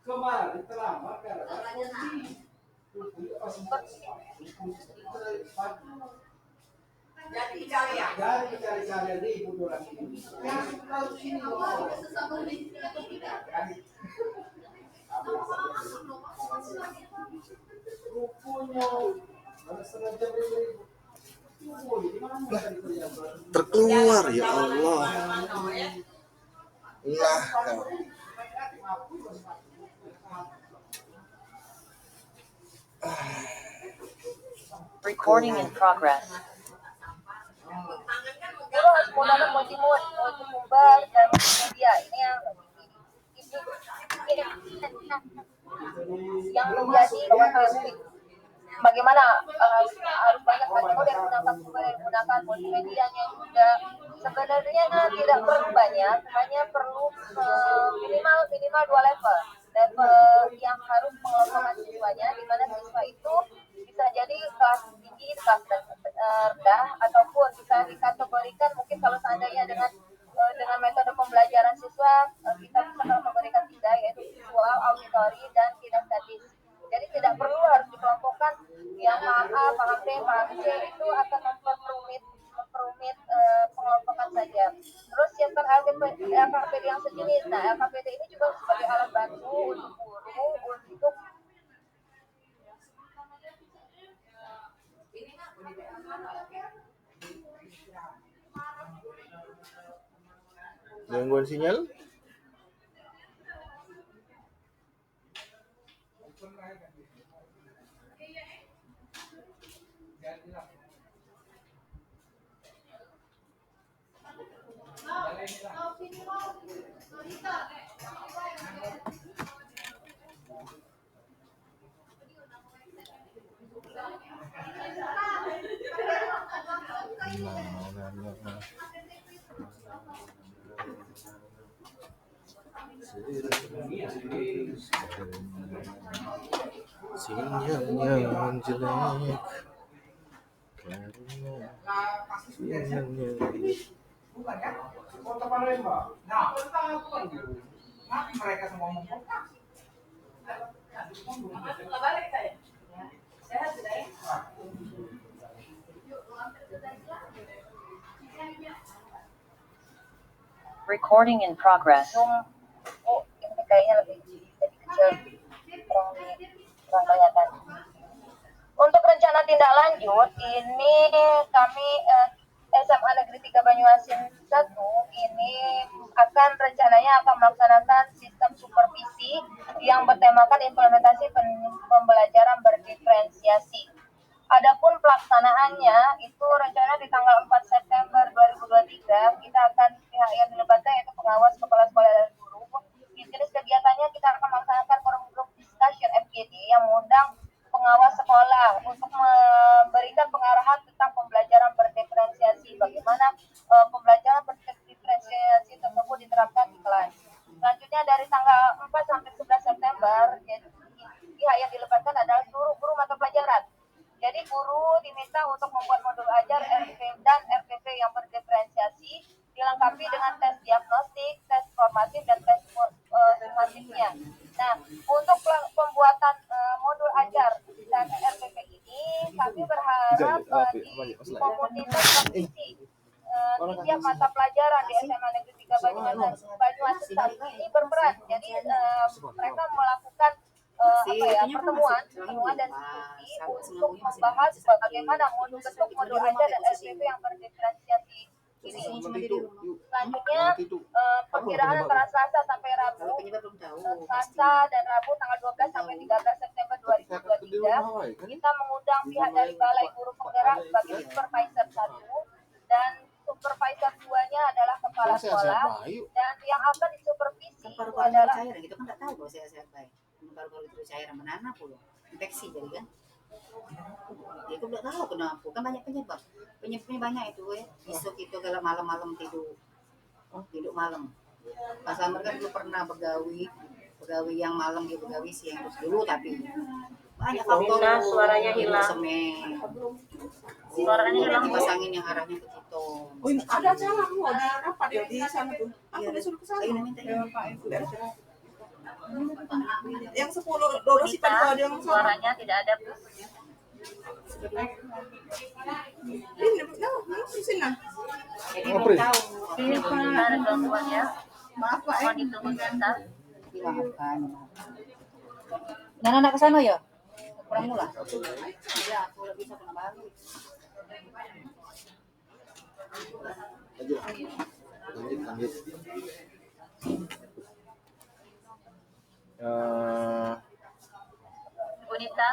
Kemarin terlambat karena jadi cari ribut orang ini. Yang kalau sini Terkeluar ya Allah. Lah kau. Recording in progress. guru harus menggunakan multi-sumber dan media. Ini yang menjadi bagaimana harus banyak metode yang menggunakan multimedianya juga. Sebenarnya tidak perlu banyak, hanya perlu minimal 2 level yang harus mengelompokkan siswanya, di mana siswa itu bisa jadi kelas tinggi, kelas rendah, ataupun bisa dikategorikan mungkin kalau seandainya dengan metode pembelajaran siswa kan yang paham A, paham B, paham C itu akan memperumit pengelompokan saja. Terus siapkan LKPD yang sejenis. Nah, LKPD ini juga sebagai alat bantu untuk guru untuk Gangguan sinyal? Sinyalnya jelek karena sinyalnya Bukan ya? Kota Palembang. Nah, nanti mereka semua ngomong kota. Balik saya. Sehat sudah ya? Recording in progress. Oh, ini kayaknya lebih kecil, kurang kelihatan. Untuk rencana tindak lanjut, ini kami SMA Negeri 3 Banyuasin 1 ini rencananya akan melaksanakan sistem supervisi yang bertemakan implementasi pembelajaran berdiferensiasi. Adapun pelaksanaannya itu rencana di tanggal 4 September 2023 kita akan pihak yang dilibatkan yaitu pengawas kepala sekolah dan guru. Jenis kegiatannya kita akan melaksanakan forum group discussion FGD yang mengundang pengawas sekolah untuk memberikan pengarahan tentang pembelajaran berdiferensiasi, bagaimana pembelajaran berdiferensiasi tersebut diterapkan di kelas. Selanjutnya dari tanggal 4 sampai 11 September, jadi pihak yang dilibatkan adalah seluruh guru mata pelajaran. Jadi guru diminta untuk membuat modul ajar RP dan RPP yang berdiferensiasi, dilengkapi dengan tes diagnostik, tes formatif, dan tes sumatifnya. Nah, untuk pembuatan modul ajar dan RPP ini, kami berharap di komunitas praktisi di tiap mata pelajaran di SMA Negeri 3 Banyuasin 1 ini berperan. Jadi mereka melakukan pertemuan dan diskusi untuk membahas bagaimana bentuk modul ajar dan RPP yang berdiferensiasi ini. Selanjutnya perkiraan antara Selasa sampai Rabu, Selasa dan Rabu tanggal 12 sampai 13 September 2023 kita mengundang pihak dari Balai Guru Penggerak sebagai supervisor 1 dan supervisor 2-nya adalah kepala sekolah, dan yang akan disupervisi itu adalah gitu kan nggak tahu kalau sehat-sehat baik. Baru-baru itu cairan menanam pula infeksi jadi kan. Ya aku nggak tahu kenapa, kan banyak penyebabnya banyak itu ya. Besok itu kalau malam-malam tidur malam. Pas Amar kan dulu pernah begawi yang malam dia begawi siang dulu, tapi banyak faktor. Suaranya hilang. Semen. Suaranya hilang. Dipasangin yang arahnya ke situ. Oh, ini ada acara mau di apa di sana tuh? Aku udah suruh ke sana. Yang 10-12 sih tadi ada yang suaranya tidak ada, Bu. Ini di sini. Jadi belum tahu. Ini ada gangguan ya. Maaf Pak. Mohon ditunggu sebentar. Dimaafkan. Anak ke sana ya? Kurang mula. Iya, aku udah bisa kena balik. Lanjut. Bunita,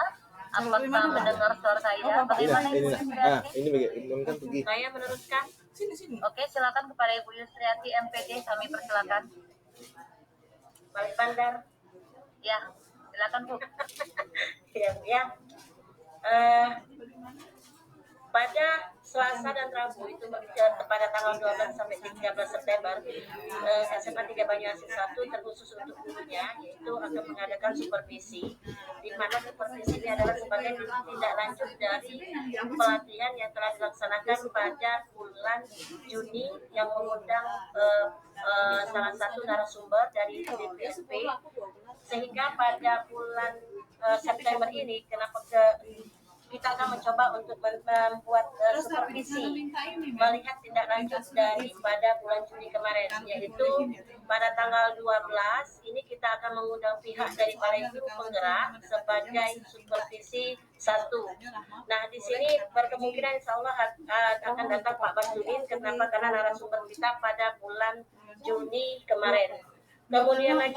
apakah mendengar suara saya? Bagaimana Ibu Yusriati? Ini kan pergi. Saya meneruskan. Sini. Oke, silakan kepada Ibu Yusriati MPD, kami persilakan. Balik Bandar. Ya, silakan Bu. Ya. Pada Selasa dan Rabu itu pada tanggal 12 sampai 13 September SMA 3 Banyuasin 1 terkhusus untuk gurunya yaitu akan mengadakan supervisi, di mana supervisi ini adalah sebagai tindak lanjut dari pelatihan yang telah dilaksanakan pada bulan Juni yang mengundang salah satu narasumber dari DPSP, sehingga pada bulan September ini, kita akan mencoba untuk membuat supervisi melihat tindak lanjut daripada bulan Juni kemarin, yaitu pada tanggal 12 ini kita akan mengundang pihak dari Balai Guru Penggerak sebagai supervisi 1. Nah, di sini berkemungkinan insya Allah akan datang Pak Basudin. Kenapa? Karena narasumber kita pada bulan Juni kemarin. Kemudian lagi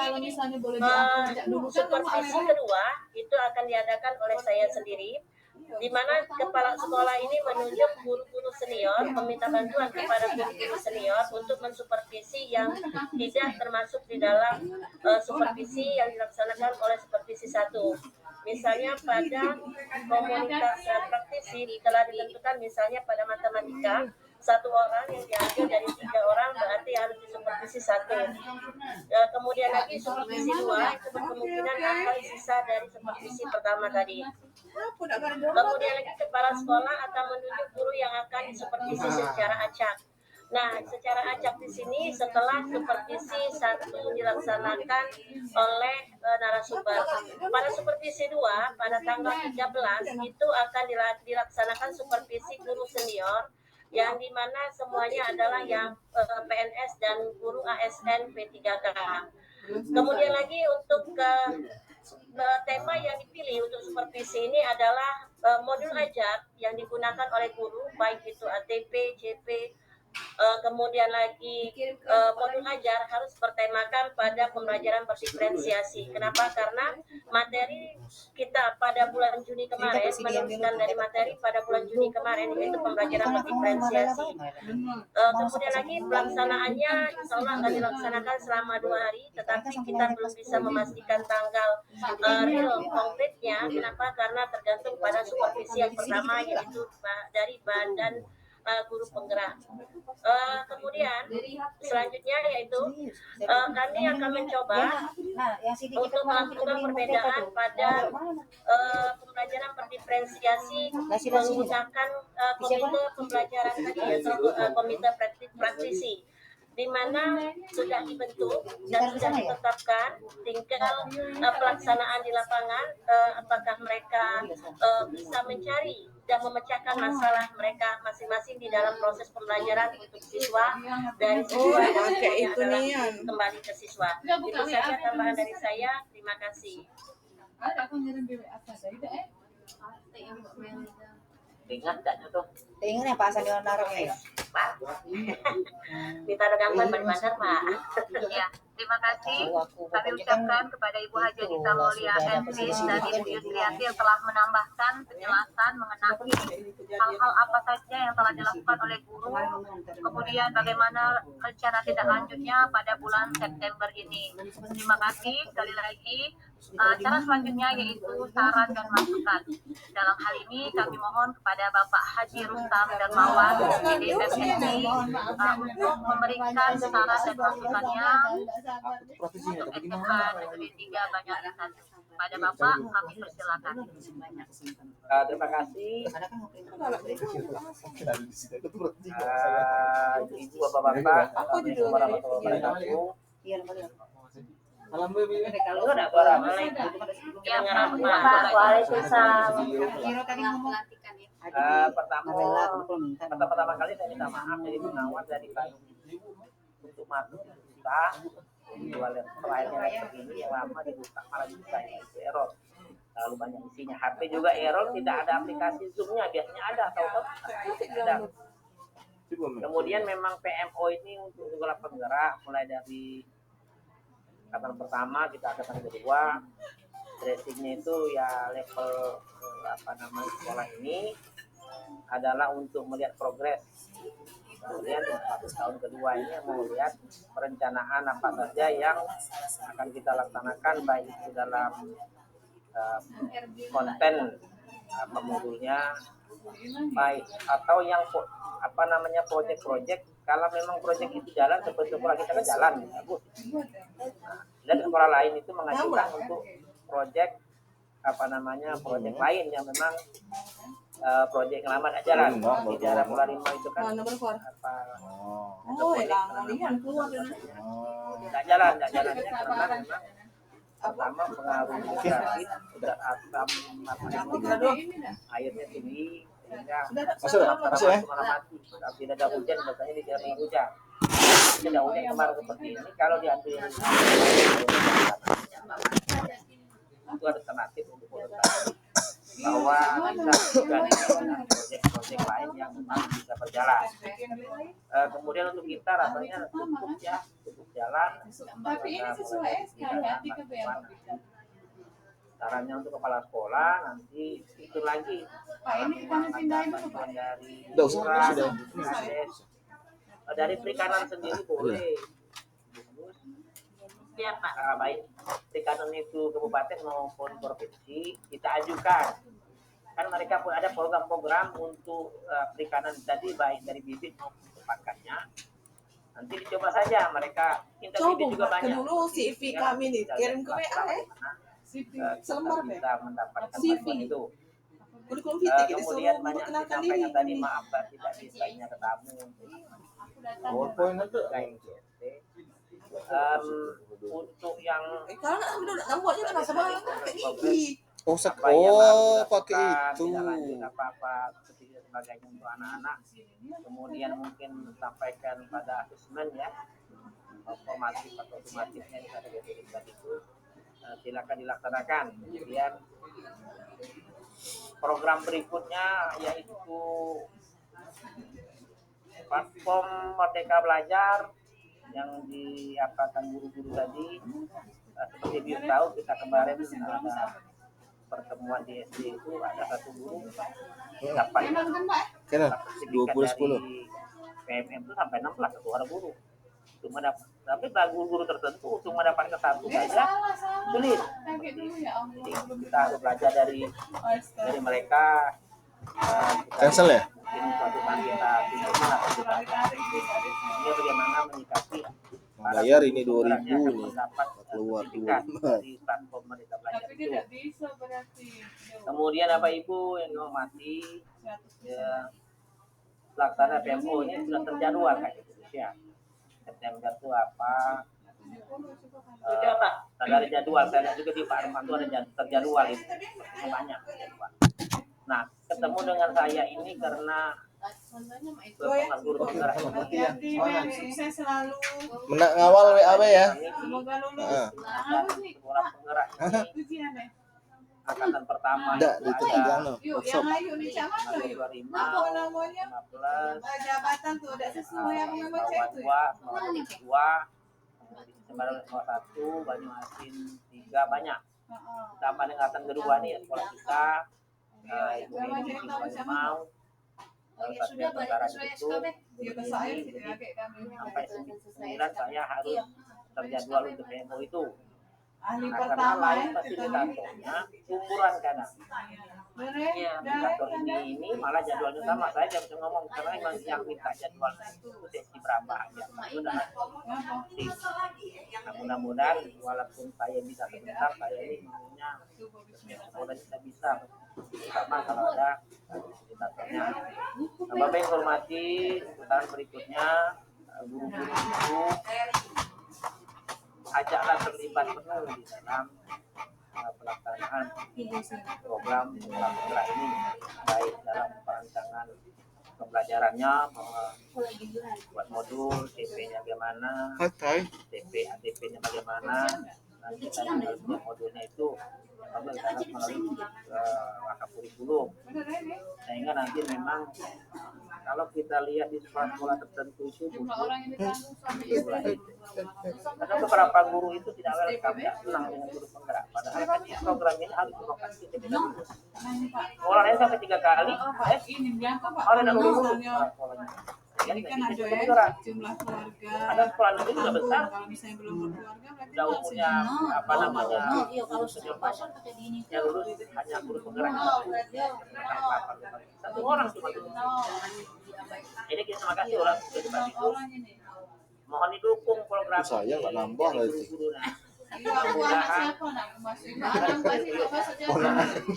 supervisi kedua itu akan diadakan oleh saya sendiri, di mana kepala sekolah ini menunjuk guru-guru senior, meminta bantuan kepada guru-guru senior untuk mensupervisi yang tidak termasuk di dalam supervisi yang dilaksanakan oleh supervisi 1. Misalnya pada komunitas praktisi telah ditentukan, misalnya pada matematika 1 orang yang diambil dari 3 orang berarti harus disupervisi 1. Kemudian lagi supervisi 2 itu berkemungkinan akan sisa dari supervisi pertama tadi. Kemudian lagi kepala sekolah akan menunjuk guru yang akan disupervisi secara acak. Nah, secara acak di sini setelah supervisi 1 dilaksanakan oleh narasumber. Pada supervisi 2 pada tanggal 13 itu akan dilaksanakan supervisi guru senior, yang dimana semuanya adalah yang PNS dan guru ASN P3K. Kemudian lagi untuk tema yang dipilih untuk supervisi ini adalah modul ajar yang digunakan oleh guru, baik itu ATP, JP, kemudian lagi modul ajar harus bertemakan pada pembelajaran berdiferensiasi. Kenapa? Karena materi kita pada bulan Juni kemarin meneruskan dari materi pada bulan Juni kemarin, yaitu pembelajaran berdiferensiasi. Kemudian lagi pelaksanaannya insya Allah akan dilaksanakan selama 2 hari, tetapi kita belum bisa memastikan tanggal real konkretnya. Kenapa? Karena tergantung pada supervisi yang pertama, yaitu dari Badan Guru Penggerak. Kemudian selanjutnya yaitu kami akan mencoba untuk melakukan perbedaan pada pembelajaran berdiferensiasi menggunakan komite pembelajaran tadi, atau komite praktisi, di mana sudah dibentuk dan sudah ditetapkan, tinggal pelaksanaan di lapangan, apakah mereka bisa mencari dan memecahkan masalah mereka masing-masing di dalam proses pembelajaran untuk siswa, dari siswa kembali ke siswa. Itu saja tambahan dari saya. Terima kasih. Ingat tak tuh? Ingat ya Pak Sandi Onarong ya? Pak, kita ada gangguan benar Pak. Ya, terima kasih. Kami ucapkan kepada Ibu Haji Anita Maulia MPs dan Ibu Yusriati yang telah menambahkan penjelasan mengenai hal-hal apa saja yang telah dilakukan oleh guru, kemudian bagaimana rencana tindak lanjutnya pada bulan September ini. Terima kasih. Sekali lagi, cara selanjutnya yaitu saran dan masukan. Dalam hal ini kami mohon kepada Bapak Haji Rustam Darmawan dari FSI untuk memberikan saran dan masukannya untuk SMK Negeri 3 Banjarnegara. Pada Bapak kami persilakan. Terima kasih. Ibu bapak-bapak, Assalamualaikum warahmatullahi wabarakatuh. Kalau ada suara, Waalaikumsalam. Pertama kali saya minta maaf dari pengawas dari Pak untuk masuk kita dua lainnya begini yang lama dibuka malah bisa itu error. Lalu banyak isinya, HP juga error, tidak ada aplikasi Zoom-nya, biasanya ada atau tidak. Kemudian memang PMO ini untuk segala penggerak, mulai dari angkatan pertama kita angkatan kedua, tracingnya itu ya level sekolah ini adalah untuk melihat progres. Kemudian 1 tahun kedua ini mau lihat perencanaan apa saja yang akan kita laksanakan, baik itu dalam konten modulnya, baik atau yang proyek-proyek. Kalau memang proyek itu jalan seperti sekolah kita kan jalan, bagus. Dan sekolah lain itu mengajukan untuk proyek proyek lain yang memang proyek yang lama tidak jalan. Di daerah Pulau Lima itu kan tidak jalan karena memang pertama pengaruh geografis, zat asam airnya tinggi sehingga Masuk ya. mati. Kalau tidak ada hujan biasanya di daerah hujan. Tidak hujan kemarin seperti ini kalau diambil itu alternatif untuk produksi bahwa kita juga dengan proyek-proyek lain yang memang bisa berjalan. Kemudian untuk kita rasanya cukup jalan. Tapi ini sesuai sekali hati ke Sarannya untuk kepala sekolah nanti itu lagi. Pak, ini kami pindahin dulu Pak. Dari sudah. Dari perikanan sendiri boleh. Ya Pak. Baik perikanan itu kabupaten maupun provinsi kita ajukan. Kan mereka pun ada program-program untuk perikanan tadi baik dari bibit maupun pakannya. Nanti dicoba saja mereka minta bibit juga banyak. Dulu CV kami nih kirim ke WA CV selembar kita mendapatkan CV itu. Kemudian banyak disampaikan tadi maaf tidak bisanya ketamu. PowerPoint itu. Untuk yang pakai itu. Apa-apa seperti sebagainya untuk anak-anak. Kemudian mungkin sampaikan pada asesmen ya, formatif atau sumatifnya itu silakan dilaksanakan. Kemudian program berikutnya yaitu platform Merdeka Belajar yang diapakan guru-guru tadi. Seperti Biu tahu kita kemarin ada pertemuan di SD itu ada satu guru dapat sertifikat dari PMM itu sampai 16 satu orang guru. Cuma dapat, tapi bagi guru tertentu cuma dapat ke satu saja sulit. Jadi kita harus belajar dari mereka. Cancel ya? Mungkin suatu saat kita tunjukkan atau kita bagaimana menyikapi bayar ini 2.000 nih keluar dari platform Merdeka Belajar itu. Kemudian Bapak Ibu yang dihormati, ya, pelaksana PMO ini sudah terjadwal kayak gitu ya. September itu apa? Ada jadwal. Saya lihat juga di Pak Armanto ada terjadwal itu banyak jadwal. Nah, ketemu dengan saya ini karena guru penggerak sukses selalu. Menak ngawal WAB ya. Semoga lulus. Orang penggerak ini angkatan pertama enggak itu itu ada yang ayo nih camat loh yuk. Apa namanya? 15 Jabatan tuh udah sesuai yang memang cek tuh. Dua, Semarang 1, Banyuasin 3 banyak. Tambah angkatan kedua nih sekolah kita. Ibu mau sudah banyak itu sampai 9 saya harus terjadwal untuk PMO itu. Ahli Karena pertama lain fasilitatornya umuran kadang. Ya, fasilitator ini malah jadwalnya sama. Saya tidak bisa ngomong karena memang yang minta jadwalnya itu sesi berapa aja. Nah, mudah-mudahan walaupun saya bisa sebentar, saya ini maunya semoga kita bisa sama kalau ada fasilitatornya. Nah, Bapak yang hormati, putaran berikutnya guru-guru itu ajaklah terlibat penuh di dalam pelaksanaan program penggerak ini, baik dalam perancangan pembelajarannya, buat modul, TP-nya bagaimana, TP, ATP-nya bagaimana, nanti kita harus buat modulnya itu melalui langkah kurikulum, sehingga nanti memang kalau kita lihat di sekolah-sekolah tertentu itu karena beberapa guru itu tidak welcome, tidak senang dengan guru penggerak. Padahal kan program ini harus berlokasi ketika lulus. Orangnya sampai 3 kali, orang yang lulus sekolahnya. Ini kan ada ya jumlah keluarga. Ada sekolah negeri juga besar. Kalau misalnya belum berkeluarga berarti udah umurnya apa namanya? Kalau sudah pasang pakai ini. Yang lulus hanya guru penggerak. Satu orang cuma lulus. Jadi terima kasih orang itu. Mohon didukung program saya nggak nambah lagi.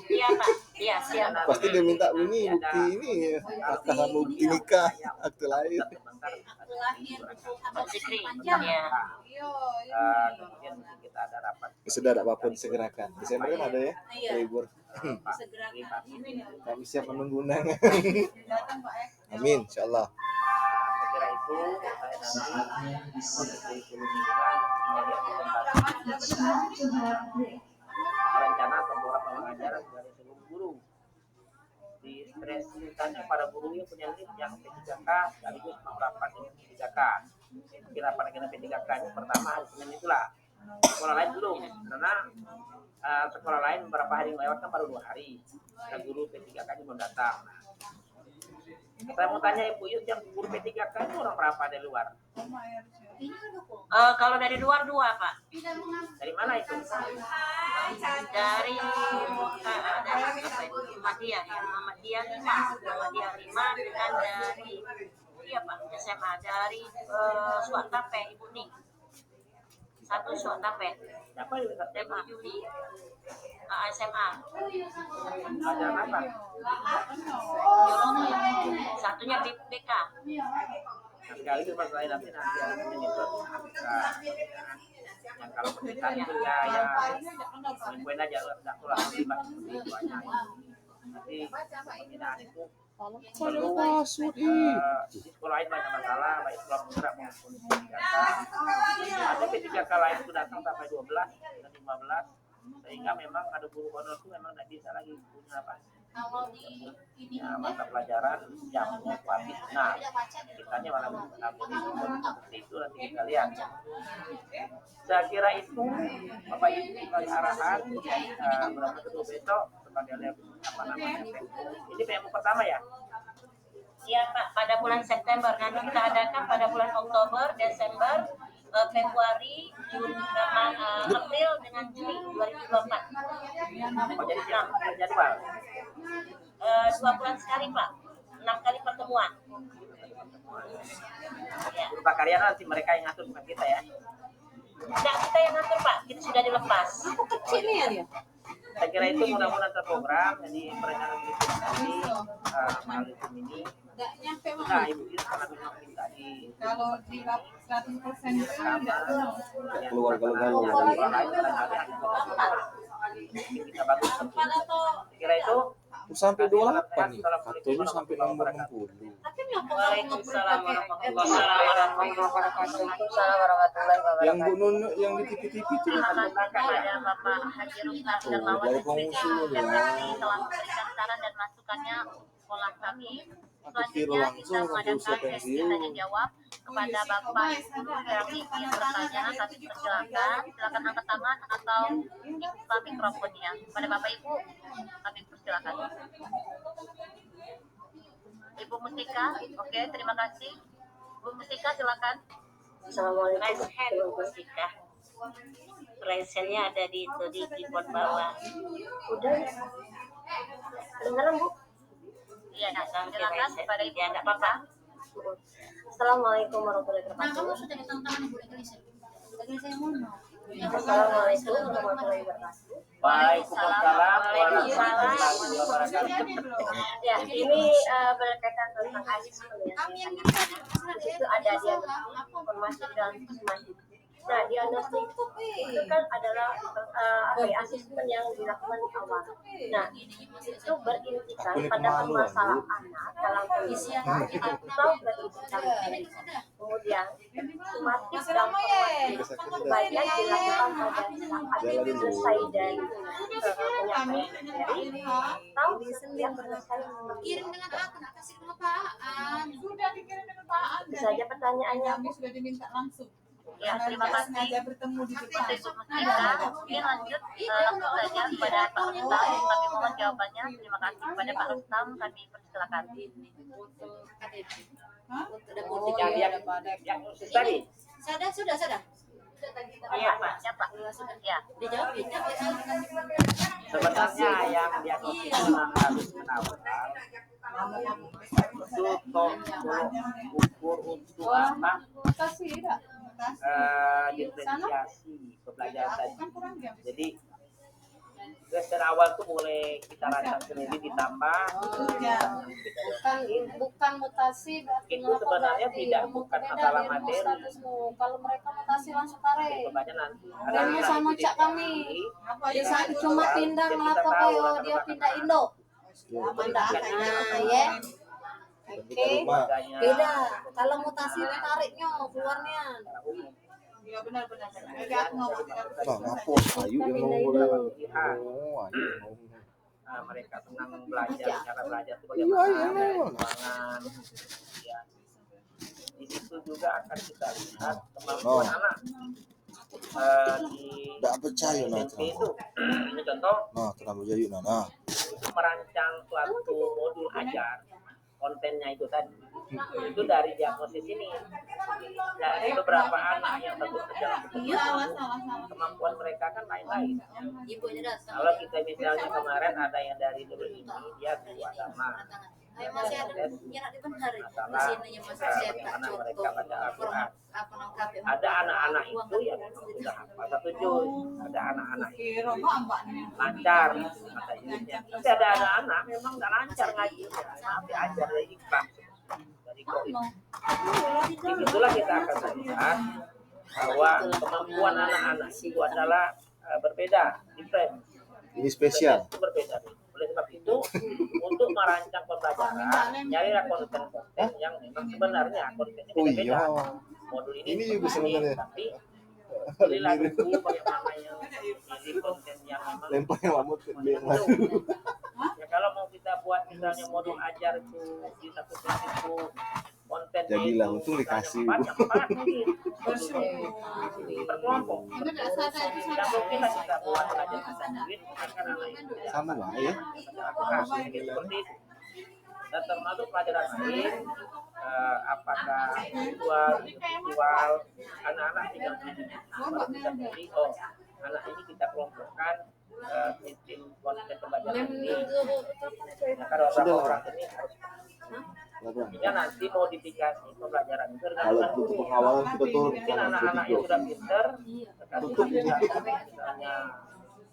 Iya Pak, iya siap. Pasti dia minta ini bukti ini akta sama bukti nikah, akte lahir. Zikri. Ya. Kemudian kita ada rapat Sudah ada apa-apa disegerakan. Desember kan ada ya libur. Kami siap menunggu undangan. Amin, insyaallah. saya kira itu saya nanti rencana beberapa pengajaran dari seluruh guru di stres tanya para guru yang punya list yang P3K sekaligus mau rapat dengan P3K. Kira rapat dengan P3K ini pertama hari Senin itulah. Sekolah lain belum karena sekolah lain beberapa hari yang lewat kan baru 2 hari. Dan guru P3K ini belum datang. Saya mau tanya Ibu Yus, yang guru P3K itu orang berapa dari luar? Kalau dari luar 2 Pak. Dari mana itu? Dari Muhammadiyah ya, Muhammadiyah 5 dengan dari iya Pak SMA dari Suantape Ibu Ning. 1 Suantape. Siapa yang bisa Ibu Yuli SMA. Ajaran apa? Biologi. Satunya BK. Sekali itu masalah nanti ada itu yang kalau pendidikan itu ya mungkin aja nggak kurang lebih seperti itu aja. Nanti pembinaan itu perlu di sekolah lain banyak masalah, baik sekolah penggerak maupun P3K. Ada P3K lain itu datang sampai 12 dan 15 sehingga memang ada guru honor itu memang tidak bisa lagi punya apa ya, mata pelajaran yang habis. Nah, kitanya malah seperti itu nanti kita lihat. Saya kira itu Bapak Ibu kali arahan berapa kedua besok sebagai apa namanya ini PMU pertama ya. Iya Pak, pada bulan September nanti kita adakan pada bulan Oktober, Desember, Februari, Juni, April dengan Juni 2024. Oh, jadi jadwal. 2 bulan sekali Pak, 6 kali pertemuan. Ya. Berupa karya nanti mereka yang ngatur bukan kita ya. Tidak, kita yang ngatur Pak, kita sudah dilepas. Saya kira itu mudah-mudahan terprogram, jadi perencanaan berikut tadi melalui Zoom ini. Nah, Ibu Yus sangat mungkin tadi. Kalau di 100% itu tidak Keluar-keluar. Kita bagus. Saya kira itu Sampai 28 nih. Katanya sampai nomor 60. Waalaikumsalam warahmatullahi wabarakatuh. Yang Bu Nun yang di TV-TV itu Terima kasih kepada Bapak Haji Ruslan dan Lawan dari pengusul ya. telah memberikan saran dan masukannya untuk sekolah kami. Selanjutnya kita mengadakan sesi tanya jawab kepada Bapak Ibu yang ingin bertanya. Kami persilakan, silakan angkat tangan atau dibuka mikrofonnya. Pada Bapak Ibu, kami persilakan. Ibu Mustika, oke, terima kasih. Bu Mustika, silakan. Assalamualaikum warahmatullahi wabarakatuh. Presennya ada di keyboard bawah. Udah. Kedengaran Bu? Iya, silakan kepada Ibu. Ya, enggak apa-apa. Assalamualaikum warahmatullahi wabarakatuh. Assalamualaikum warahmatullahi wabarakatuh. Waalaikumsalam warahmatullahi wabarakatuh. Ya, ini berkaitan tentang asesmen ya. Di situ ada diagnostik, informasi dan puskesmas. Nah, diagnostik itu kan adalah asesmen yang dilakukan di awal. Nah, itu berintikan pada permasalahan anak dalam kondisi atau berintikan kemudian sumatif dan formatif sebagian dilakukan pada saat selesai dari penyampaian materi atau setiap selesai Kirim dengan aku, nak kasih kelupaan. Sudah dikirim dengan Pak Bisa saja pertanyaannya. Kami sudah diminta langsung. Ya, terima kasih. Sengaja bertemu di depan. Ibu Mustika, mungkin lanjut langsung saja kepada Pak Rustam. Kami mohon jawabannya. Terima kasih kepada Pak Rustam. Kami persilakan. Yang khusus tadi. Sudah. Iya, Pak. Ya, Pak. Ya. Dijawab tidak. Sebenarnya yang diagnosis memang harus menawarkan itu ukur untuk apa? Kasih tidak? diferensiasi pembelajaran tadi. Jadi semester awal tuh mulai kita rancang sendiri ditambah bukan mutasi berarti itu sebenarnya tidak bukan masalah materi. Kalau mereka mutasi langsung tarik. Coba nanti. Demo sama cak kami. Bisa cuma pindah ngapa dia pindah Indo. Pindah ya. Oke. Beda. Kalau mutasi tariknya keluarnya. Iya benar. Ayu yang ngomong mereka senang belajar, cara belajar itu bagaimana, ya. Di situ juga akan kita lihat kemampuan anak di SMP itu. Ini contoh. Merancang suatu modul ajar, kontennya itu tadi. Itu dari diagnosis ini, dari beberapa anak yang tentu saja kemampuan mereka kan lain-lain. Kalau kita misalnya kemarin ada yang dari dulu ini dia guru agama, masalah bagaimana mereka baca Al-Quran. Ada anak-anak itu yang memang sudah hafal satu juz, ada anak-anak itu lancar mata juznya, tapi ada anak-anak memang nggak lancar ngajinya, tapi ajar dari ikhlas. Itulah kita akan melihat bahwa kemampuan anak-anak itu adalah berbeda, different. Ini spesial. Itu berbeda. Oleh sebab itu, untuk merancang pembelajaran, nyarilah konten-konten yang memang sebenarnya kontennya beda-beda. Modul ini juga sebenarnya. Tapi pilihlah dulu bagaimana yang jadi konten yang memang lempar yang lamut ya, kalau mau kita buat misalnya modul ajar itu di satu kelas itu konten jadilah untung dikasih empat mungkin berkelompok dan mungkin kita buat belajar sendiri anak itu sama lah ya seperti itu. Dan termasuk pelajaran lain apakah visual anak-anak tinggal baru bisa pilih anak ini kita kelompokkan tim konten pembelajaran ini. Nah, kalau orang ini harus jika nanti modifikasi pembelajaran itu kalau butuh pengawalan kita turun mungkin anak-anak yang sudah pinter misalnya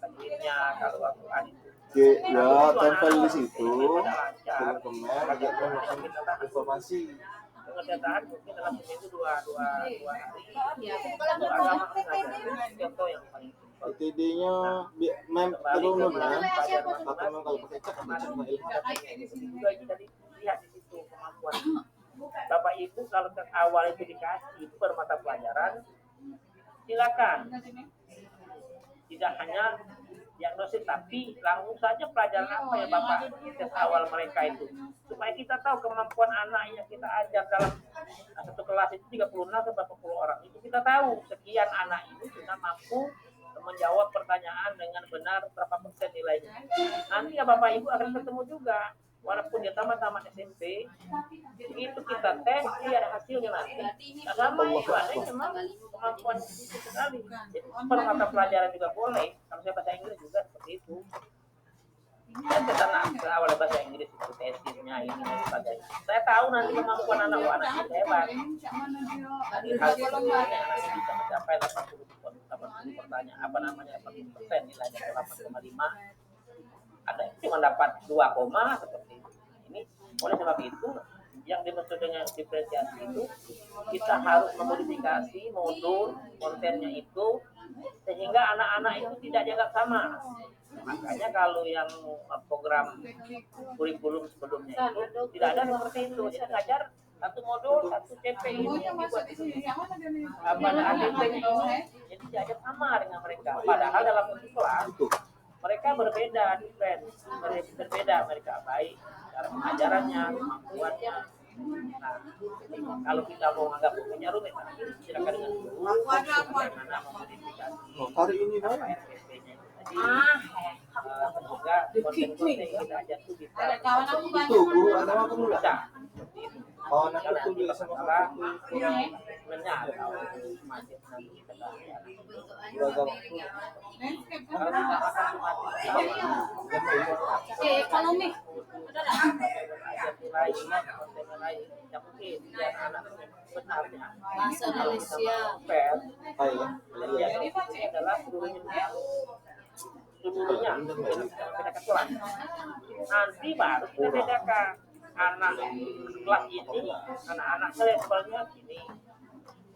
tajwidnya kalau Al-Quran itu ya tempel di situ komen langsung informasi pengerjaan mungkin dalam seminggu dua hari agama contoh yang paling PTD-nya mem turun kan atau kalau pakai cek juga itu tadi lihat di situ kemampuan Bapak Ibu kalau ke awal itu dikasih itu bermata pelajaran silakan tidak hanya diagnosis tapi langsung saja pelajaran apa ya Bapak tes awal mereka itu supaya kita tahu kemampuan anak yang kita ajar dalam satu kelas itu 36 sampai 40 orang itu kita tahu sekian anak ini sudah mampu menjawab pertanyaan dengan benar berapa persen nilainya. Nanti ya Bapak Ibu akan ketemu juga walaupun dia tamat SMP itu kita tes dia ada hasilnya nanti. Nah, sama itu ada yang memang kemampuan itu sekali. Jadi per mata pelajaran juga boleh. Kalau saya bahasa Inggris juga seperti itu. Dan kita ke awal bahasa Inggris itu tesisnya ini dan sebagainya. Saya tahu nanti kemampuan anak itu hebat. Dari hasilnya anak bisa mencapai 80 pertanyaan 80% nilainya 8,5. Ada yang cuma dapat 2, seperti itu. Ini oleh sebab itu yang dimaksud dengan diferensiasi itu kita harus memodifikasi modul kontennya itu sehingga anak-anak itu tidak dianggap sama. Makanya kalau yang program kurikulum sebelumnya itu tidak ada seperti itu. Jadi ngajar satu modul, satu CP ini yang dibuat pada ADP-nya ini jadi diajar sama dengan mereka. Padahal dalam kelas mereka berbeda, berbeda mereka baik cara pengajarannya, kemampuannya. Nah, kalau kita mau anggap bukunya rumit, silakan dengan guru bagaimana memodifikasi hari ini RPP-nya itu tadi. Semoga konten-konten yang kita ajar itu bisa. Itu guru agama kamu bisa. Oh, anak itu juga sama sebenarnya atau masih nanti kita ekonomi lain, konten yang lain, yang mungkin biar anak benarnya. Bahasa Malaysia. Yang ini adalah seluruhnya beda kelas. Nanti baru kita bedakan anak kelas ini, anak-anaknya levelnya gini.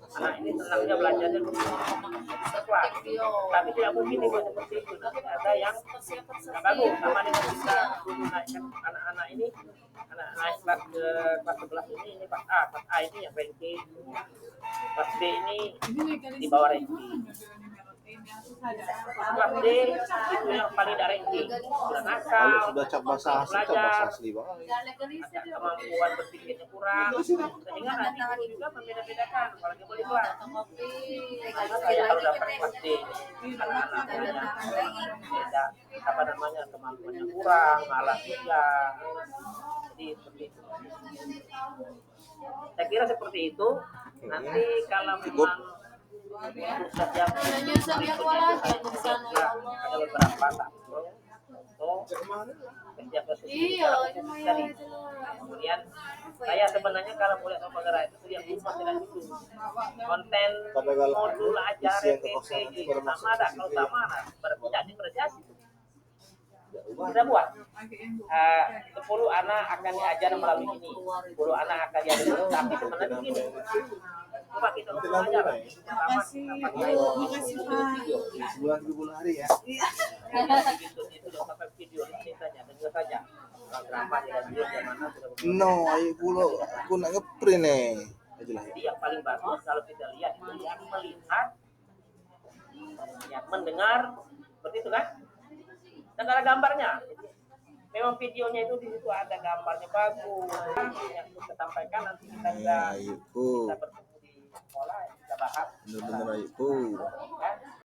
Anak ini senangnya belajarnya kelas, tapi tidak mungkin dibuat seperti itu. Nanti ada yang nggak bagus sama dengan kita dulu naikkan anak-anak ini, anak naik kelas ke kelas 11 ini kelas A ini yang ranking, kelas B ini di bawah ranking. Kelas D itu yang paling tidak ranking, sudah nakal, sudah cap bahasa asli banget. ada kemampuan berpikirnya kurang, sehingga nanti guru juga membeda-bedakan apalagi boleh kelas. Saya kalau dapat kelas D, anak-anaknya beda, apa namanya, kemampuannya kurang, malas juga. Jadi seperti itu. Saya kira seperti itu. Nanti kalau memang pusat yang ada beberapa kerja dari kemudian saya sebenarnya kalau boleh penggerak itu yang lupa dengan itu konten modul ajar PPG sama ada kalau sama berarti tidak dikerjasi kita buat 10 anak akan diajar melalui ini 10 anak akan diajar tapi sebenarnya begini coba kita belajar Makasih Sebulan 20 hari ya. itu udah pakai video ini saja dengar saja drama dengan video yang mana sudah No, ayo pulo aku nak ngeprint nih. jadi yang paling bagus kalau kita lihat itu yang melihat yang mendengar seperti itu kan dan ada gambarnya memang videonya itu di situ ada gambarnya bagus yang kita sampaikan nanti kita bisa bertemu di sekolah kita bahas bener-bener ayo.